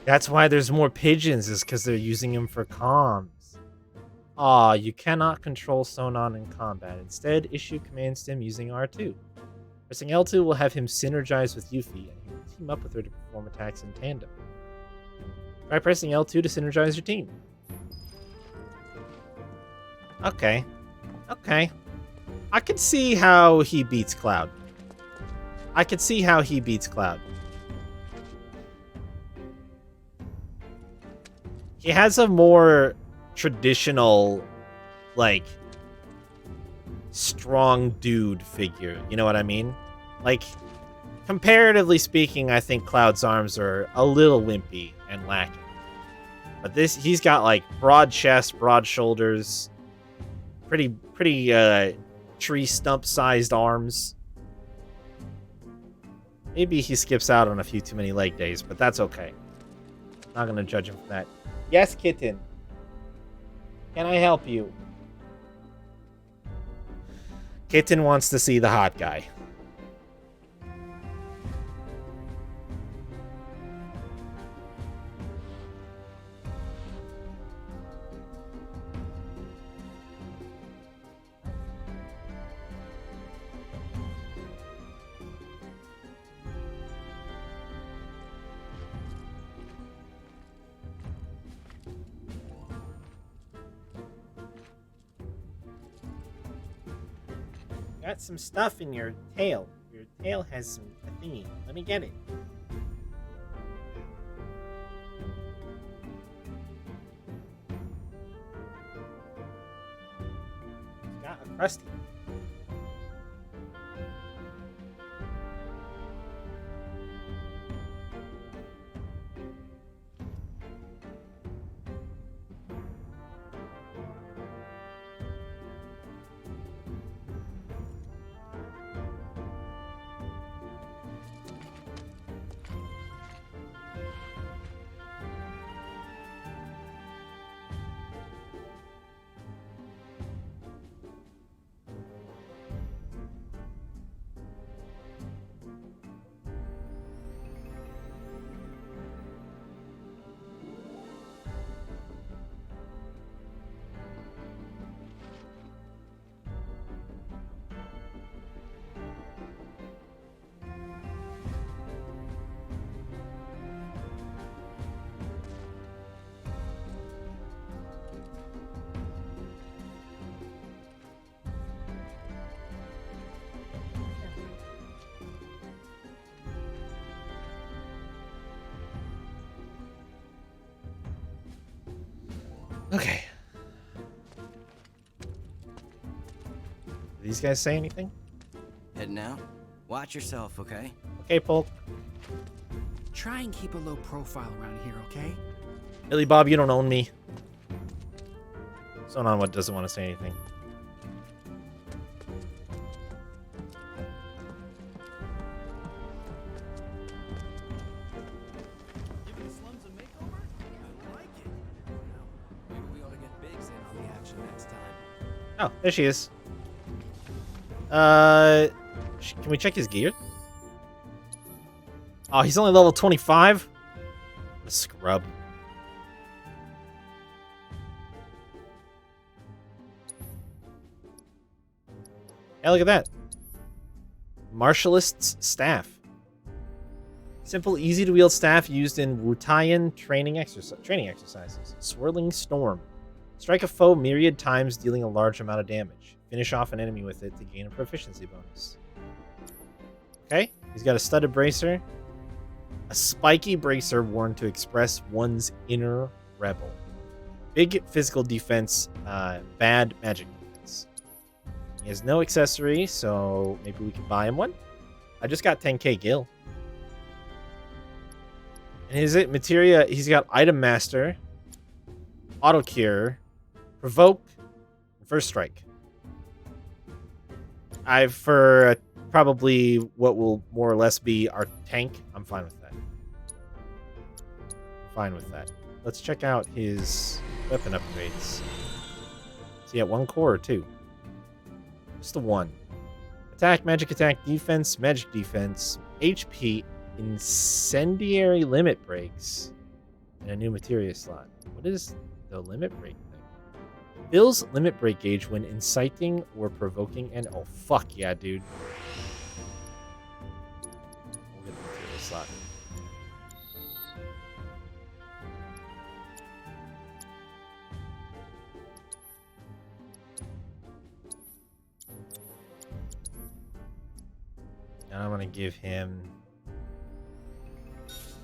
That's why there's more pigeons, is because they're using them for comms. Aw, you cannot control Sonan in combat. Instead, issue commands to him using R2. Pressing L2 will have him synergize with Yuffie, and he will team up with her to perform attacks in tandem. Try pressing L2 to synergize your team. Okay. Okay. I could see how he beats Cloud. He has a more traditional, like, strong dude figure. You know what I mean? Like, comparatively speaking, I think Cloud's arms are a little wimpy and lacking. But he's got, like, broad chest, broad shoulders, pretty tree stump-sized arms. Maybe he skips out on a few too many leg days, but that's okay. Not gonna judge him for that. Yes, kitten. Can I help you? Kitten wants to see the hot guy. Got some stuff in your tail. Your tail has some thingy. Let me get it. It's got a crusty. Okay. Did these guys say anything? Heading out? Watch yourself, okay? Okay, Polk. Try and keep a low profile around here, okay? Billy Bob, you don't own me. Someone on doesn't want to say anything. Oh, there she is. Can we check his gear? Oh, he's only level 25? The scrub. Yeah, look at that. Martialist's staff. Simple, easy to wield staff used in Wutayan training exercises. Swirling Storm. Strike a foe myriad times, dealing a large amount of damage. Finish off an enemy with it to gain a proficiency bonus. Okay, he's got a studded bracer. A spiky bracer worn to express one's inner rebel. Big physical defense, bad magic defense. He has no accessory, so maybe we can buy him one. I just got 10k gil. And his materia, he's got Item Master, Auto Cure, Provoke, and First Strike. For probably what will more or less be our tank, I'm fine with that. Let's check out his weapon upgrades. So he got 1 core or 2? Just the 1. Attack, magic attack, defense, magic defense, HP, incendiary limit breaks, and a new materia slot. What is the limit break thing? Fills limit break gauge when inciting or provoking an... Oh, fuck yeah, dude. We'll get the materia slot. Now I'm going to give him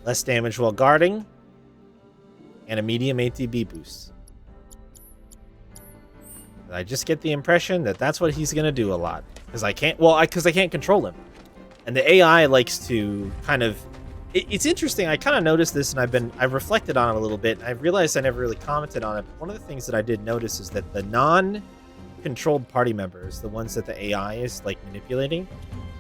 less damage while guarding and a medium ATB boost. I just get the impression that that's what he's going to do a lot. Because I can't control him. And the AI likes to kind of... It's interesting. I kind of noticed this, and I've reflected on it a little bit. I realized I never really commented on it. But one of the things that I did notice is that the non-controlled party members, the ones that the AI is like manipulating,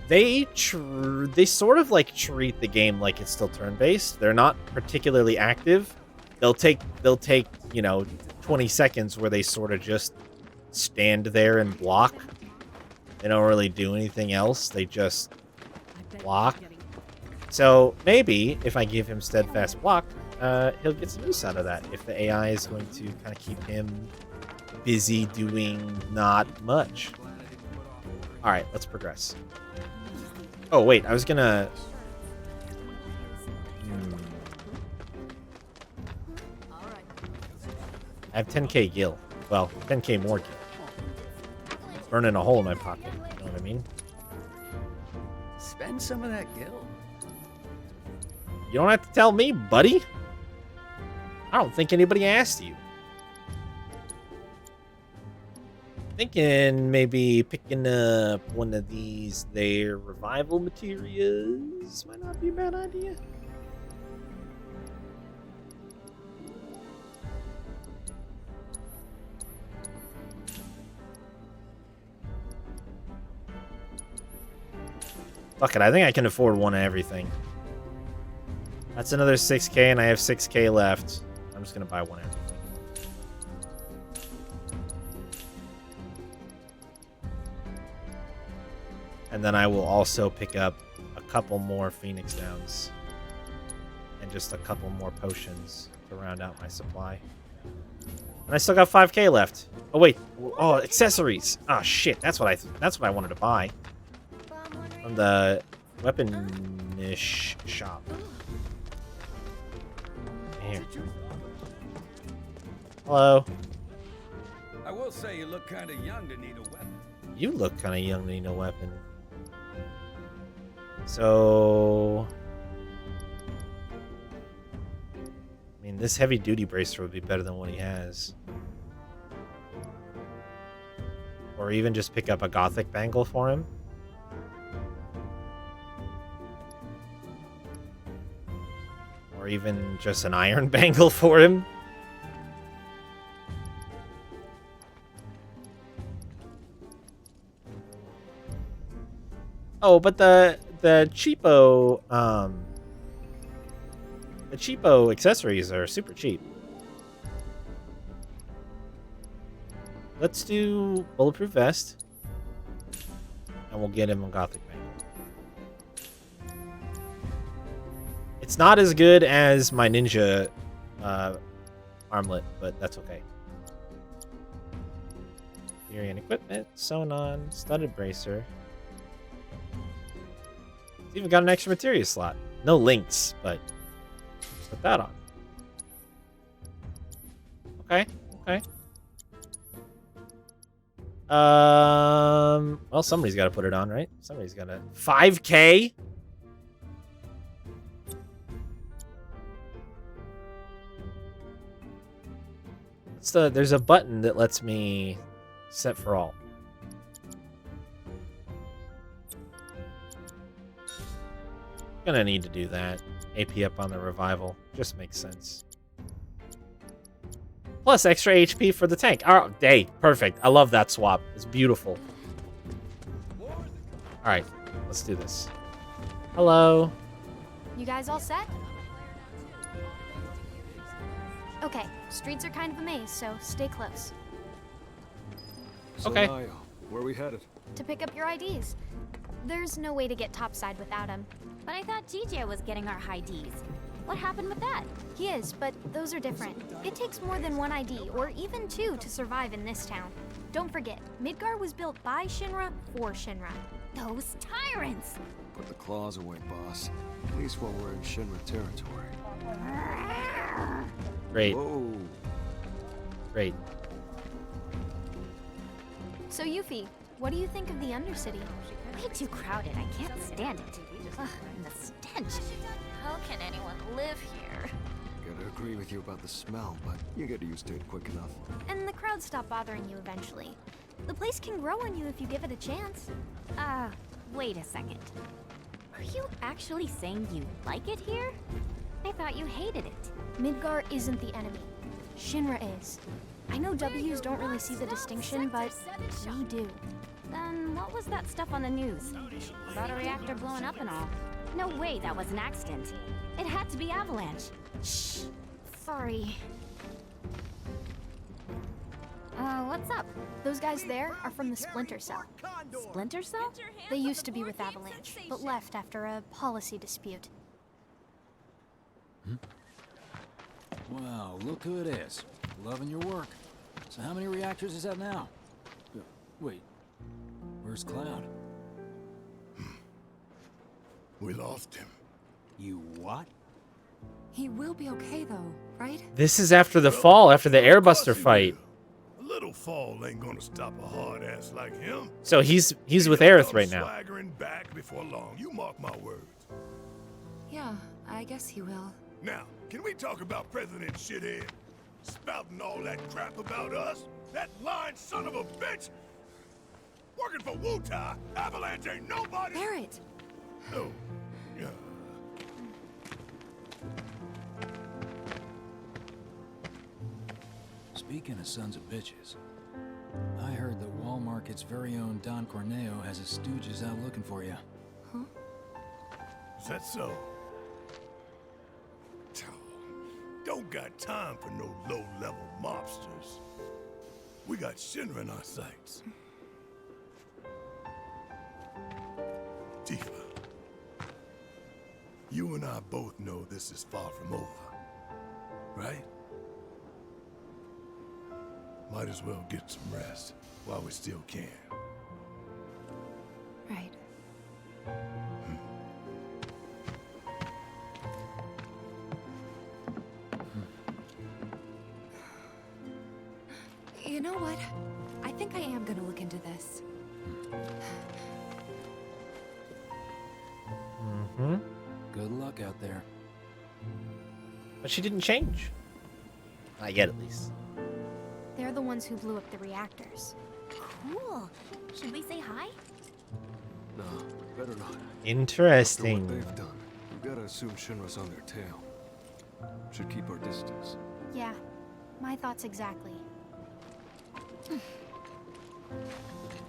they sort of like treat the game like it's still turn-based. They're not particularly active. They'll take 20 20 seconds where they sort of just stand there and block. They don't really do anything else. They just block. So maybe if I give him steadfast block, he'll get some use out of that. If the AI is going to kind of keep him busy doing not much. All right, let's progress. Oh, wait, I was gonna... I have 10k gil. Well, 10k more gil. Burning a hole in my pocket, you know what I mean? Spend some of that gil. You don't have to tell me, buddy. I don't think anybody asked you. Thinking maybe picking up one of these there revival materials might not be a bad idea. Fuck it, I think I can afford one of everything. That's another 6k and I have 6k left. I'm just gonna buy one of everything. And then I will also pick up a couple more Phoenix Downs. And just a couple more potions to round out my supply. And I still got 5k left. Oh wait. Oh, accessories. Oh shit, that's what I wanted to buy. From the weaponish shop. Here. Hello. I will say you look kind of young to need a weapon. You look kind of young to need a weapon. So, I mean, this heavy duty bracer would be better than what he has. Or even just pick up a gothic bangle for him. Or even just an iron bangle for him. Oh, but the cheapo accessories are super cheap. Let's do bulletproof vest, and we'll get him a gothic bangle. It's not as good as my ninja armlet, but that's okay. Syrian equipment, sewn on, studded bracer. It's even got an extra materia slot. No links, but put that on. Okay, okay. Well, somebody's got to put it on, right? Somebody's got to. 5k? There's a button that lets me set for all. Gonna need to do that. AP up on the revival. Just makes sense. Plus extra HP for the tank. Oh, hey, perfect. I love that swap. It's beautiful. Alright, let's do this. Hello. You guys all set? Okay, streets are kind of a maze, so stay close. So Okay. Naya, where are we headed? To pick up your IDs. There's no way to get topside without him. But I thought GJ was getting our high Ds. What happened with that? He is, but those are different. It takes more than one ID, or even two, to survive in this town. Don't forget, Midgar was built by Shinra for Shinra. Those tyrants! Put the claws away, boss. At least while we're in Shinra territory. Great. Whoa. Great. So Yuffie, what do you think of the Undercity? Way too crowded. I can't stand it. Ugh, and the stench. How can anyone live here? Gotta agree with you about the smell, but you get used to it quick enough. And the crowds stop bothering you eventually. The place can grow on you if you give it a chance. Wait a second. Are you actually saying you like it here? I thought you hated it. Midgar isn't the enemy. Shinra is. I know W's don't really see the distinction, but we do. Then what was that stuff on the news? About a reactor blowing up and all. No way that was an accident. It had to be Avalanche. Shh. Sorry. What's up? Those guys there are from the Splinter Cell. Splinter Cell? They used to be with Avalanche, but left after a policy dispute. Wow, look who it is. Loving your work. So how many reactors is that now? Wait, where's Cloud? We lost him. You what? He will be okay though, right? This is after the fall, after the Airbuster fight. A little fall ain't gonna stop a hard ass like him. So he's with Aerith right now. Swaggering back before long. You mark my words. Yeah, I guess he will. Now, can we talk about President Shithead? Spouting all that crap about us? That lying son of a bitch? Working for Wutai, Avalanche ain't nobody. Barrett! Oh, yeah. Speaking of sons of bitches, I heard that Wall Market's very own Don Corneo has his stooges out looking for you. Huh? Is that so? Don't got time for no low-level mobsters. We got Shinra in our sights. Tifa, you and I both know this is far from over, right? Might as well get some rest while we still can. Right. You know what? I think I am gonna look into this. Mm-hmm. Good luck out there. But she didn't change. Not yet, at least. They're the ones who blew up the reactors. Cool. Should we say hi? No, better not. Interesting. After what they've done, we've gotta assume Shinra's on their tail. Should keep our distance. Yeah, my thoughts exactly.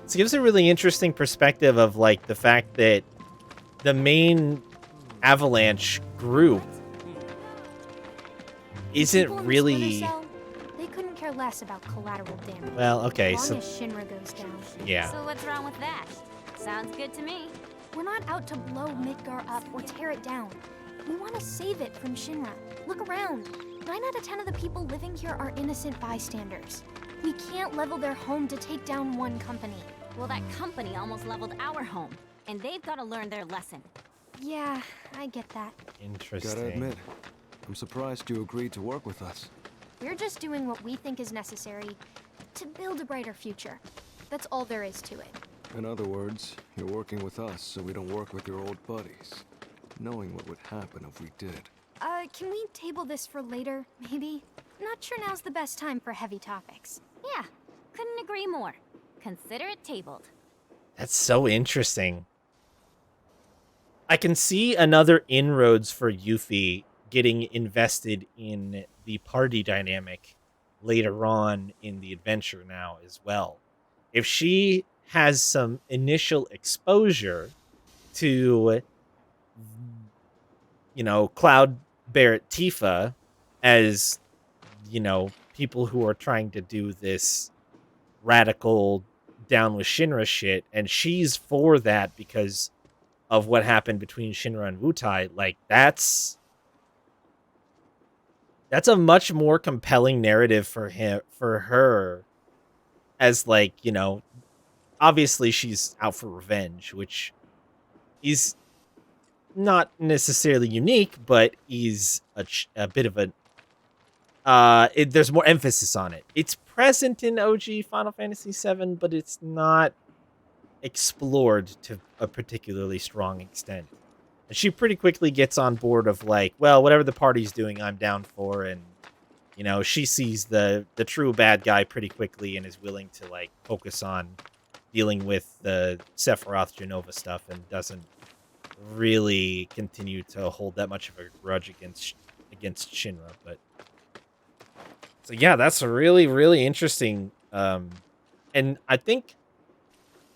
This gives a really interesting perspective of like the fact that the main Avalanche group isn't People in the really. Splinter Cell, they couldn't care less about collateral damage. Well, okay, as so long as Shinra goes down. yeah. So what's wrong with that? Sounds good to me. We're not out to blow Midgar up or tear it down. We want to save it from Shinra. Look around. 9 out of 10 of the people living here are innocent bystanders. We can't level their home to take down one company. Well, that company almost leveled our home, and they've got to learn their lesson. Yeah, I get that. Interesting. Gotta admit, I'm surprised you agreed to work with us. We're just doing what we think is necessary to build a brighter future. That's all there is to it. In other words, you're working with us so we don't work with your old buddies, knowing what would happen if we did. Can we table this for later, maybe? Not sure now's the best time for heavy topics. Yeah, couldn't agree more. Consider it tabled. That's so interesting. I can see another inroads for Yuffie getting invested in the party dynamic later on in the adventure now as well. If she has some initial exposure to, you know, Cloud, Barrett, Tifa as, you know, people who are trying to do this radical down with Shinra shit, and she's for that because of what happened between Shinra and Wutai, like that's a much more compelling narrative for her as, like, you know, obviously she's out for revenge, which is not necessarily unique, but is a bit of a there's more emphasis on it. It's present in OG Final Fantasy VII, but it's not explored to a particularly strong extent. And she pretty quickly gets on board of like, well, whatever the party's doing, I'm down for, and you know, she sees the true bad guy pretty quickly and is willing to like focus on dealing with the Sephiroth Genova stuff and doesn't really continue to hold that much of a grudge against Shinra. But so yeah, that's a really, really interesting and I think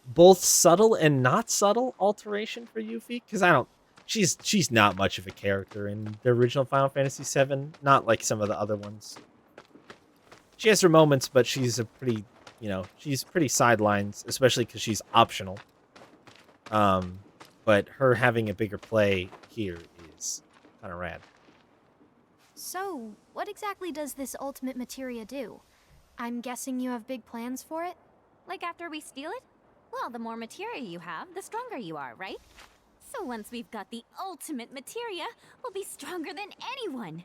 both subtle and not subtle alteration for Yuffie, because she's not much of a character in the original Final Fantasy VII, not like some of the other ones. She has her moments, but she's a pretty, she's pretty sidelines, especially because she's optional. But her having a bigger play here is kind of rad. So, what exactly does this ultimate materia do? I'm guessing you have big plans for it? Like after we steal it? Well, the more materia you have, the stronger you are, right? So once we've got the ultimate materia, we'll be stronger than anyone.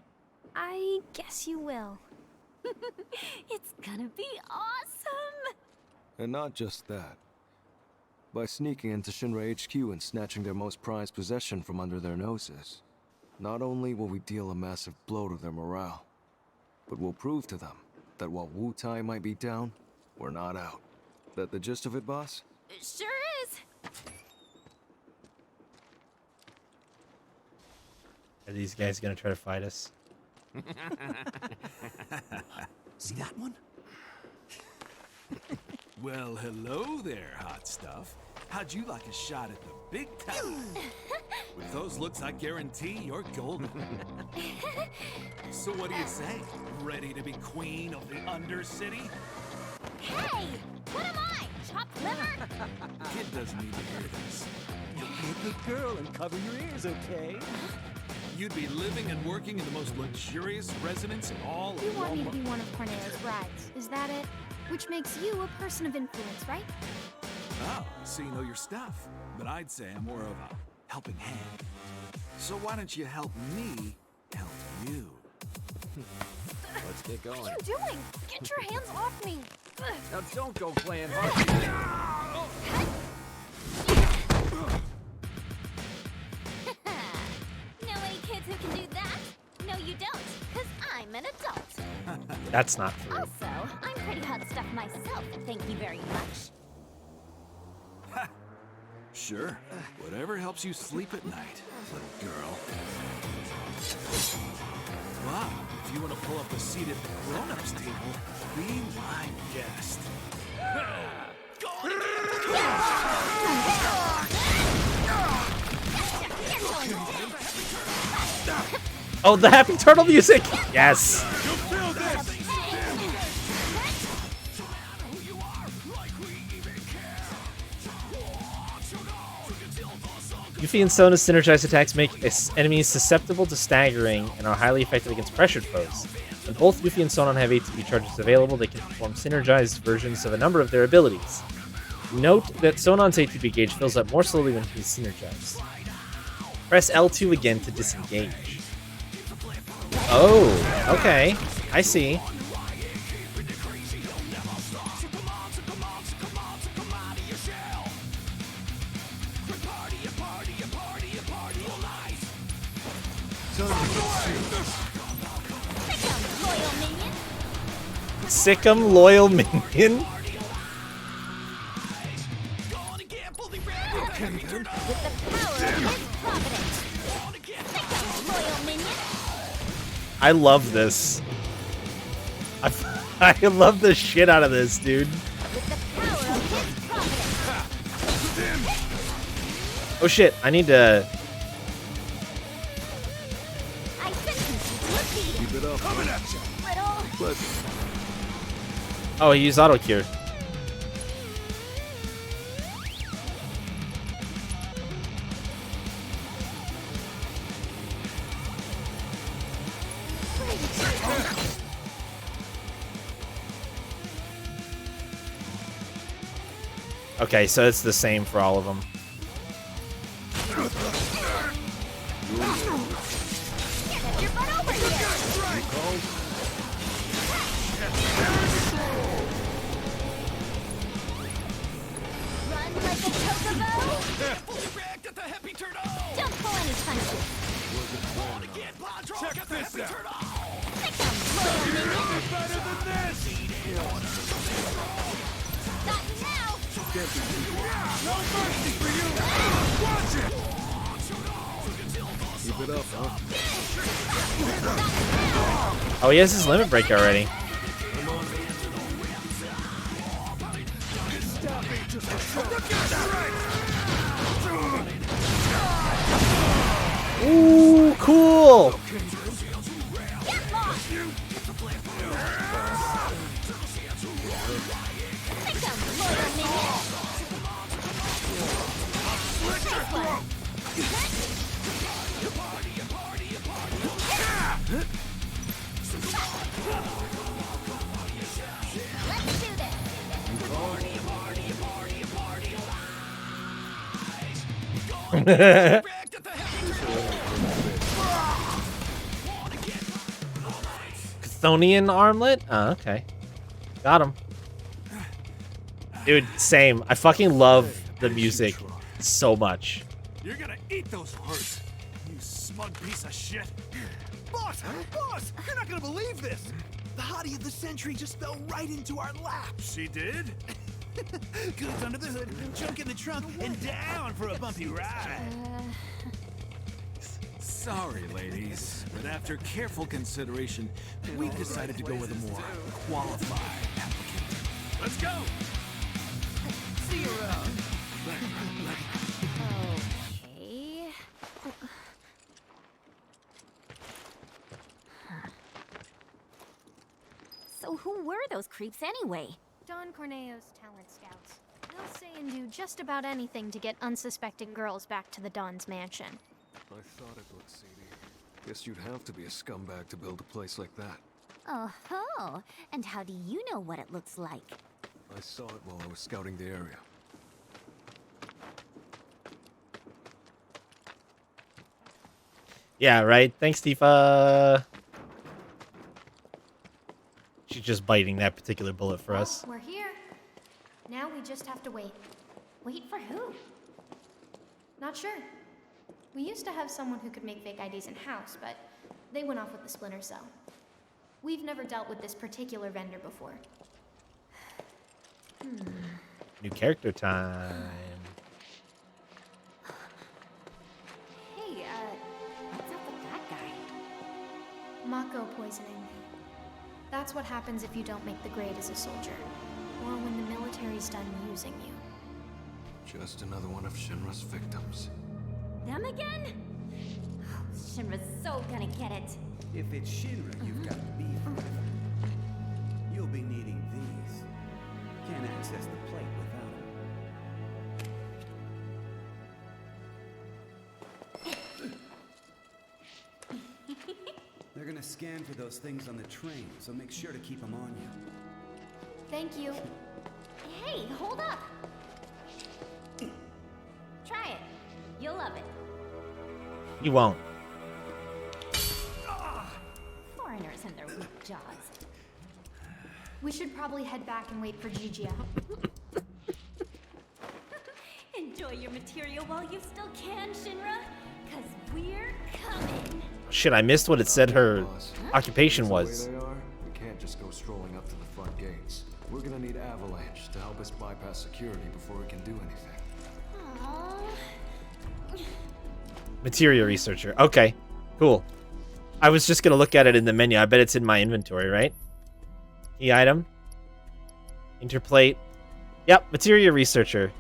I guess you will. It's gonna be awesome! And not just that. By sneaking into Shinra HQ and snatching their most prized possession from under their noses, not only will we deal a massive blow to their morale, but we'll prove to them that while Wu Tai might be down, we're not out. That the gist of it, boss? It sure is! Are these guys gonna try to fight us? See that one? Well, hello there, hot stuff. How'd you like a shot at the big time? With those looks, I guarantee you're golden. So what do you say? Ready to be queen of the Undercity? Hey! What am I? Chopped liver? Kid doesn't need to hear this. You'll be a good girl and cover your ears, okay? You'd be living and working in the most luxurious residence in all of You want me to Walmart. be one of Corneo's brides, is that it? Which makes you a person of influence, right? Oh, so you know your stuff. But I'd say I'm more of a helping hand. So why don't you help me help you? Let's get going. What are you doing? Get your hands off me! Now don't go playing hard. Know any kids who can do that? No, you don't, because I'm an adult. That's not true. Also, I'm pretty hot stuff myself, thank you very much. Sure. Whatever helps you sleep at night, little girl. Wow, if you want to pull up a seat at the grown-ups table, be my guest. Oh, the Happy Turtle music! Yes! Yuffie and Sona's synergized attacks make enemies susceptible to staggering and are highly effective against pressured foes. When both Yuffie and Sona have ATB charges available, they can perform synergized versions of a number of their abilities. Note that Sonon's ATB gauge fills up more slowly when he's synergized. Press L2 again to disengage. Oh, okay. I see. Sick'em loyal minion? I love this. I love the shit out of this, dude. Oh shit, I need to... Keep it up. Oh, he used auto cure. Okay, so it's the same for all of them. Don't pull any punches. Check this out. Better than this. Got you now. No mercy for you. Watch it. Keep it up, huh? Oh, he has his limit break already. Ooh, cool! Think I'm loyal, minion. Let's do this. Chthonian armlet? Oh, okay. Got him. Dude, same. I fucking love the music so much. You're gonna eat those words, you smug piece of shit. Boss! Boss! You're not gonna believe this! The hottie of the century just fell right into our lap. She did? Goods under the hood, junk in the trunk, and down for a bumpy ride. Sorry, ladies, but after careful consideration, we decided to go with a more qualified applicant. Let's go! See you around. Okay. So who were those creeps anyway? Don Corneo's talent scouts. They'll say and do just about anything to get unsuspecting girls back to the Don's mansion. I thought it looked seedy. Guess you'd have to be a scumbag to build a place like that. Oh-ho! And how do you know what it looks like? I saw it while I was scouting the area. Yeah, right. Thanks, Tifa. She's just biting that particular bullet for us. We're here. Now we just have to wait. Wait for who? Not sure. We used to have someone who could make fake IDs in-house, but they went off with the Splinter Cell. We've never dealt with this particular vendor before. New character time. Hey, what's up with that guy? Mako poisoning. That's what happens if you don't make the grade as a soldier, or when the military's done using you. Just another one of Shinra's victims. Them again? Shinra's so gonna get it. If it's Shinra you've got beef with, you'll be needing these. Can't access the plate without them. They're gonna scan for those things on the train, so make sure to keep them on you. Thank you. Hey, hold up! Try it. You'll love it. You won't. Foreigners and their weak jaws. We should probably head back and wait for Gigia. Enjoy your material while you still can, Shinra, cause we're coming. Shit, I missed what it said her occupation was. The way they are, we can't just go strolling up to the front gates. We're gonna need Avalanche to help us bypass security before we can do anything. Aww. Materia researcher. Okay, cool. I was just gonna look at it in the menu. I bet it's in my inventory, right? Key item. Interplate. Yep, materia researcher.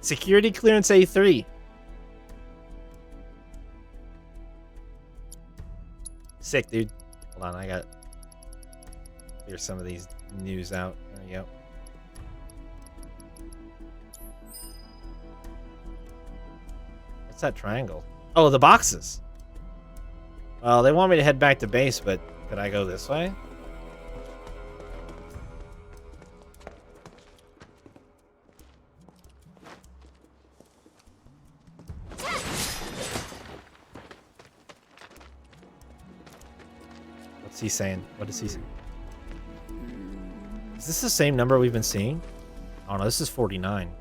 Security clearance A3. Sick, dude. Hold on, I got clear some of these news out. There we go. What's that triangle? Oh, the boxes. Well, they want me to head back to base, but could I go this way? What's he saying? What is he saying? Is this the same number we've been seeing? Oh no, this is 49.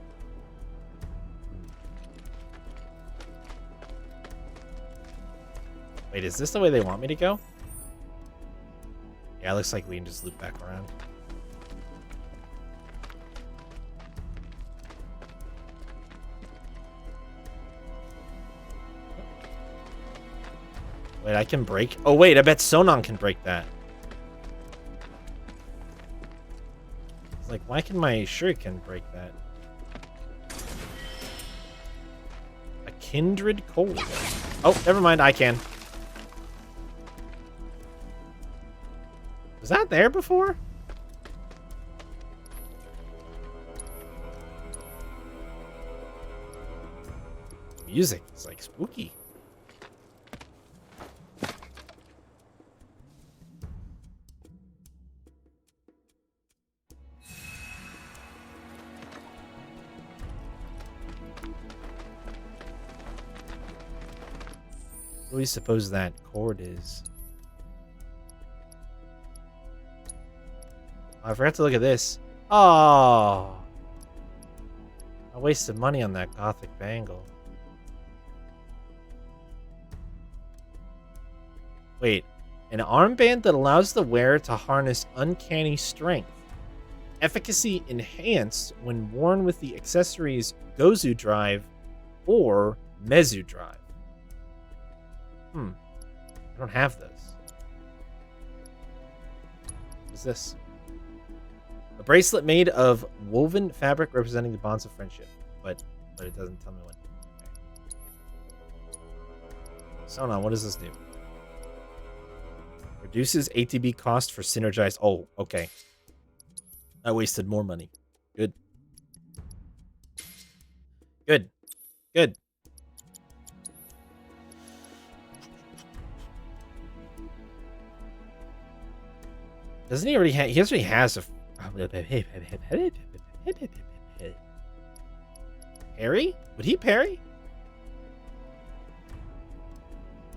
Wait, is this the way they want me to go? Yeah, it looks like we can just loop back around. Wait, I can break? Oh wait, I bet Sonon can break that. It's like, why can my shuriken break that? A kindred cold. Oh, never mind, I can. Was that there before? Music is like spooky. What do you suppose that chord is? I forgot to look at this. Oh, I wasted money on that gothic bangle. Wait, an armband that allows the wearer to harness uncanny strength. Efficacy enhanced when worn with the accessories Gozu Drive or Mezu Drive. I don't have those. What's this? A bracelet made of woven fabric representing the bonds of friendship. But it doesn't tell me when. Okay. So now, what does this do? Reduces ATB cost for synergized. Oh, okay. I wasted more money. Good. Good. Good. Doesn't he already have... He already has a... Parry? Would he parry?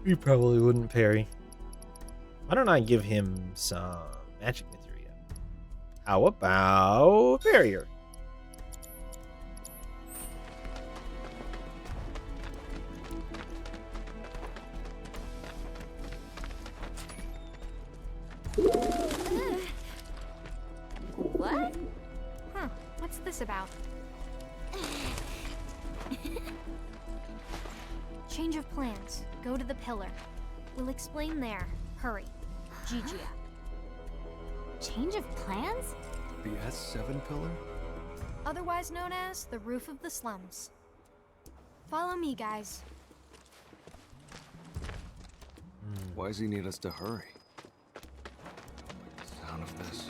He probably wouldn't parry. Why don't I give him some magic materia? How about barrier? What? Huh, what's this about? Change of plans. Go to the pillar. We'll explain there. Hurry. Gigia. Change of plans? The S7 pillar? Otherwise known as the roof of the slums. Follow me, guys. Why does he need us to hurry? Sound of this.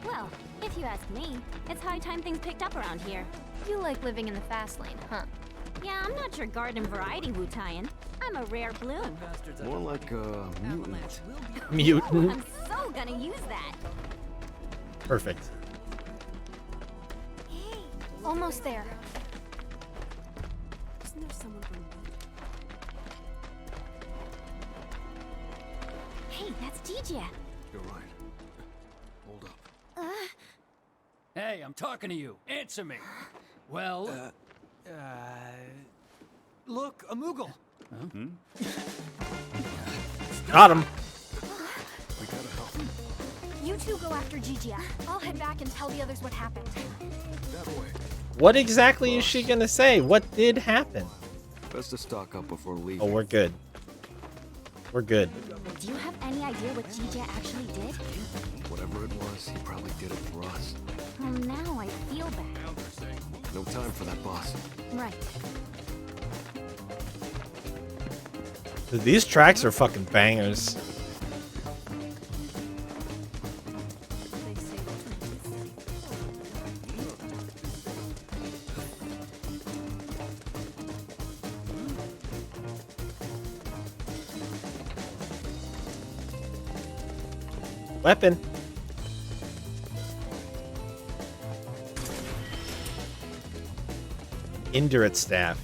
Well, if you ask me, it's high time things picked up around here. You like living in the fast lane, huh? Yeah, I'm not your garden variety Wu-Taian. I'm a rare bloom. More like a mutant. Mutant. I'm so gonna use that. Perfect. Hey, almost there. Isn't there someone from... Hey, that's Gigia. You're right. Hold up. Hey, I'm talking to you. Answer me. Well, look, a Moogle. Huh? Got him. We gotta help. You two go after Gigia. I'll head back and tell the others what happened. That way. What exactly is she gonna say? What did happen? Best to stock up before leaving. Oh, we're good. We're good. Do you have any idea what Gigia actually did? Whatever it was, he probably did it for us. Well, now I feel bad. No time for that, boss. Right. Dude, these tracks are fucking bangers. Weapon. Indurate staff.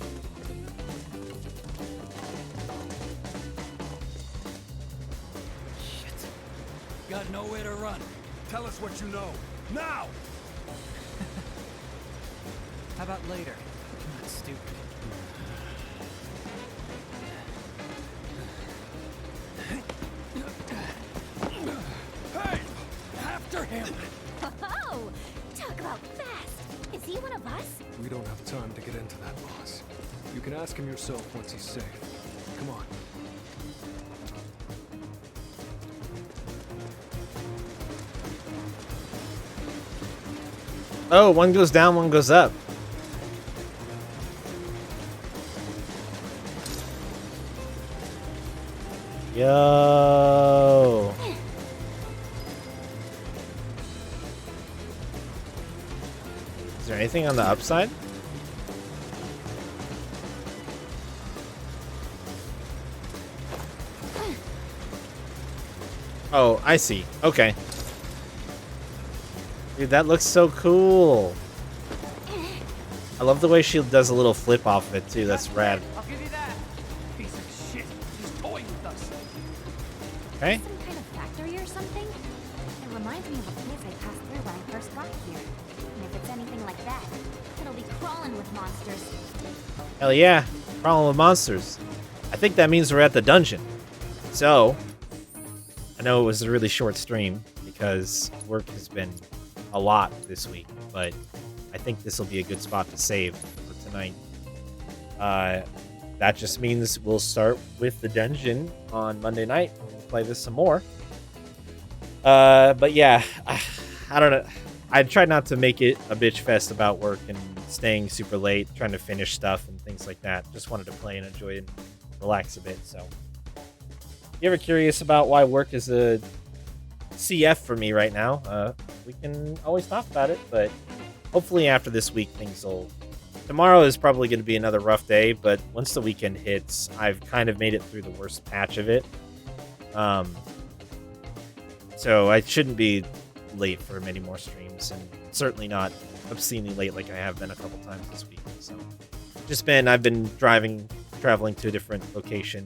Got nowhere to run. Tell us what you know. Now! How about later? I'm not stupid. Hey! After him! Oh, talk about fast. Is he one of us? We don't have time to get into that, boss. You can ask him yourself once he's safe. Come on. Oh, one goes down, one goes up. Yo. Is there anything on the upside? Oh, I see. Okay. Dude, that looks so cool. I love the way she does a little flip off of it, too. That's rad. I'll give you that. Piece of shit. He's toying with us. Okay. Some kind of factory or something? It reminds me of a place I passed through when I first got here. And if it's anything like that, it'll be crawling with monsters. Hell yeah. Problem with monsters. I think that means we're at the dungeon. So, I know it was a really short stream because work has been a lot this week, but I think this will be a good spot to save for tonight. That just means we'll start with the dungeon on Monday night and we'll play this some more. But yeah, I don't know. I tried not to make it a bitch fest about work and staying super late, trying to finish stuff and things like that. Just wanted to play and enjoy and relax a bit. So, if you're ever curious about why work is a CF for me right now, we can always talk about it, but hopefully after this week things will... Tomorrow is probably going to be another rough day, but once the weekend hits, I've kind of made it through the worst patch of it. So I shouldn't be late for many more streams, and certainly not obscenely late like I have been a couple times this week. So I've been traveling to a different location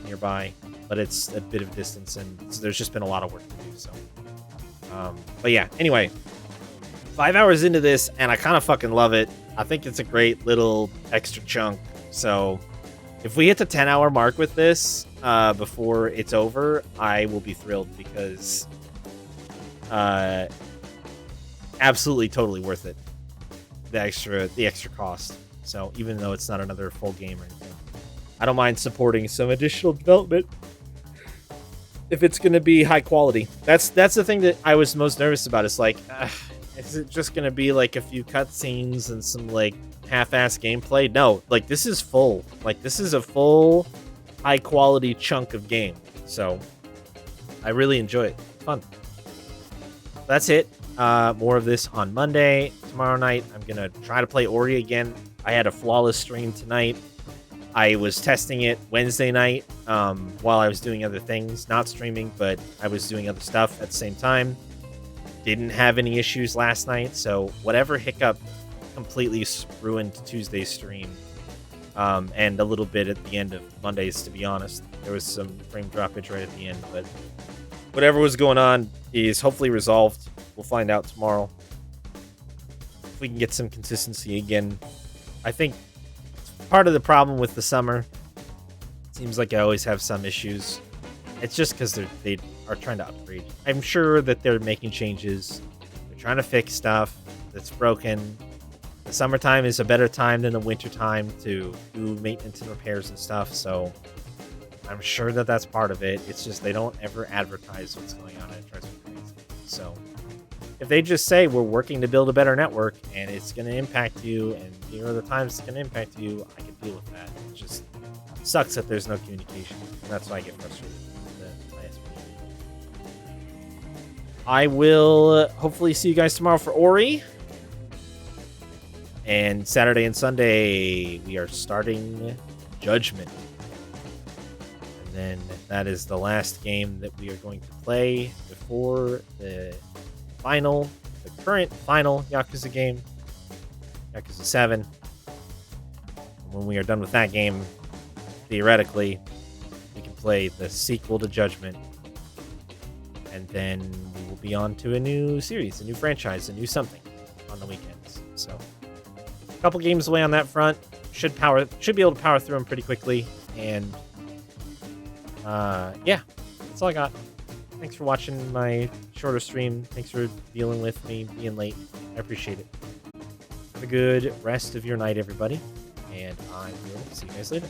nearby, but it's a bit of distance, and so there's just been a lot of work to do. So, but yeah, anyway, 5 hours into this, and I kind of fucking love it. I think it's a great little extra chunk. So if we hit the 10-hour mark with this before it's over, I will be thrilled because absolutely totally worth it. The extra cost. So even though it's not another full game or anything, I don't mind supporting some additional development if it's going to be high quality. That's the thing that I was most nervous about. It's like, is it just going to be like a few cutscenes and some like half-ass gameplay? No, like this is full. Like this is a full high quality chunk of game. So I really enjoy it. It's fun. That's it. More of this on Monday. Tomorrow night, I'm going to try to play Ori again. I had a flawless stream tonight. I was testing it Wednesday night while I was doing other things. Not streaming, but I was doing other stuff at the same time. Didn't have any issues last night, so whatever hiccup completely ruined Tuesday's stream. And a little bit at the end of Monday's, to be honest. There was some frame droppage right at the end, but whatever was going on is hopefully resolved. We'll find out tomorrow. If we can get some consistency again. I think part of the problem with the summer, it seems like I always have some issues. It's just because they are trying to upgrade. I'm sure that they're making changes. They're trying to fix stuff that's broken. The summertime is a better time than the winter time to do maintenance and repairs and stuff, so I'm sure that that's part of it. It's just they don't ever advertise what's going on, and it drives me crazy. So if they just say we're working to build a better network and it's going to impact you, and here are the times it's going to impact you, I can deal with that. It just sucks that there's no communication, and that's why I get frustrated with the ISP. I will hopefully see you guys tomorrow for Ori. And Saturday and Sunday, we are starting Judgment. And then that is the last game that we are going to play before the current final Yakuza game, Yakuza 7. And when we are done with that game, theoretically, we can play the sequel to Judgment. And then we will be on to a new series, a new franchise, a new something on the weekends. So, a couple games away on that front. Should be able to power through them pretty quickly. And yeah, that's all I got. Thanks for watching my shorter stream. Thanks for dealing with me being late. I appreciate it. Have a good rest of your night, everybody. And I will see you guys later.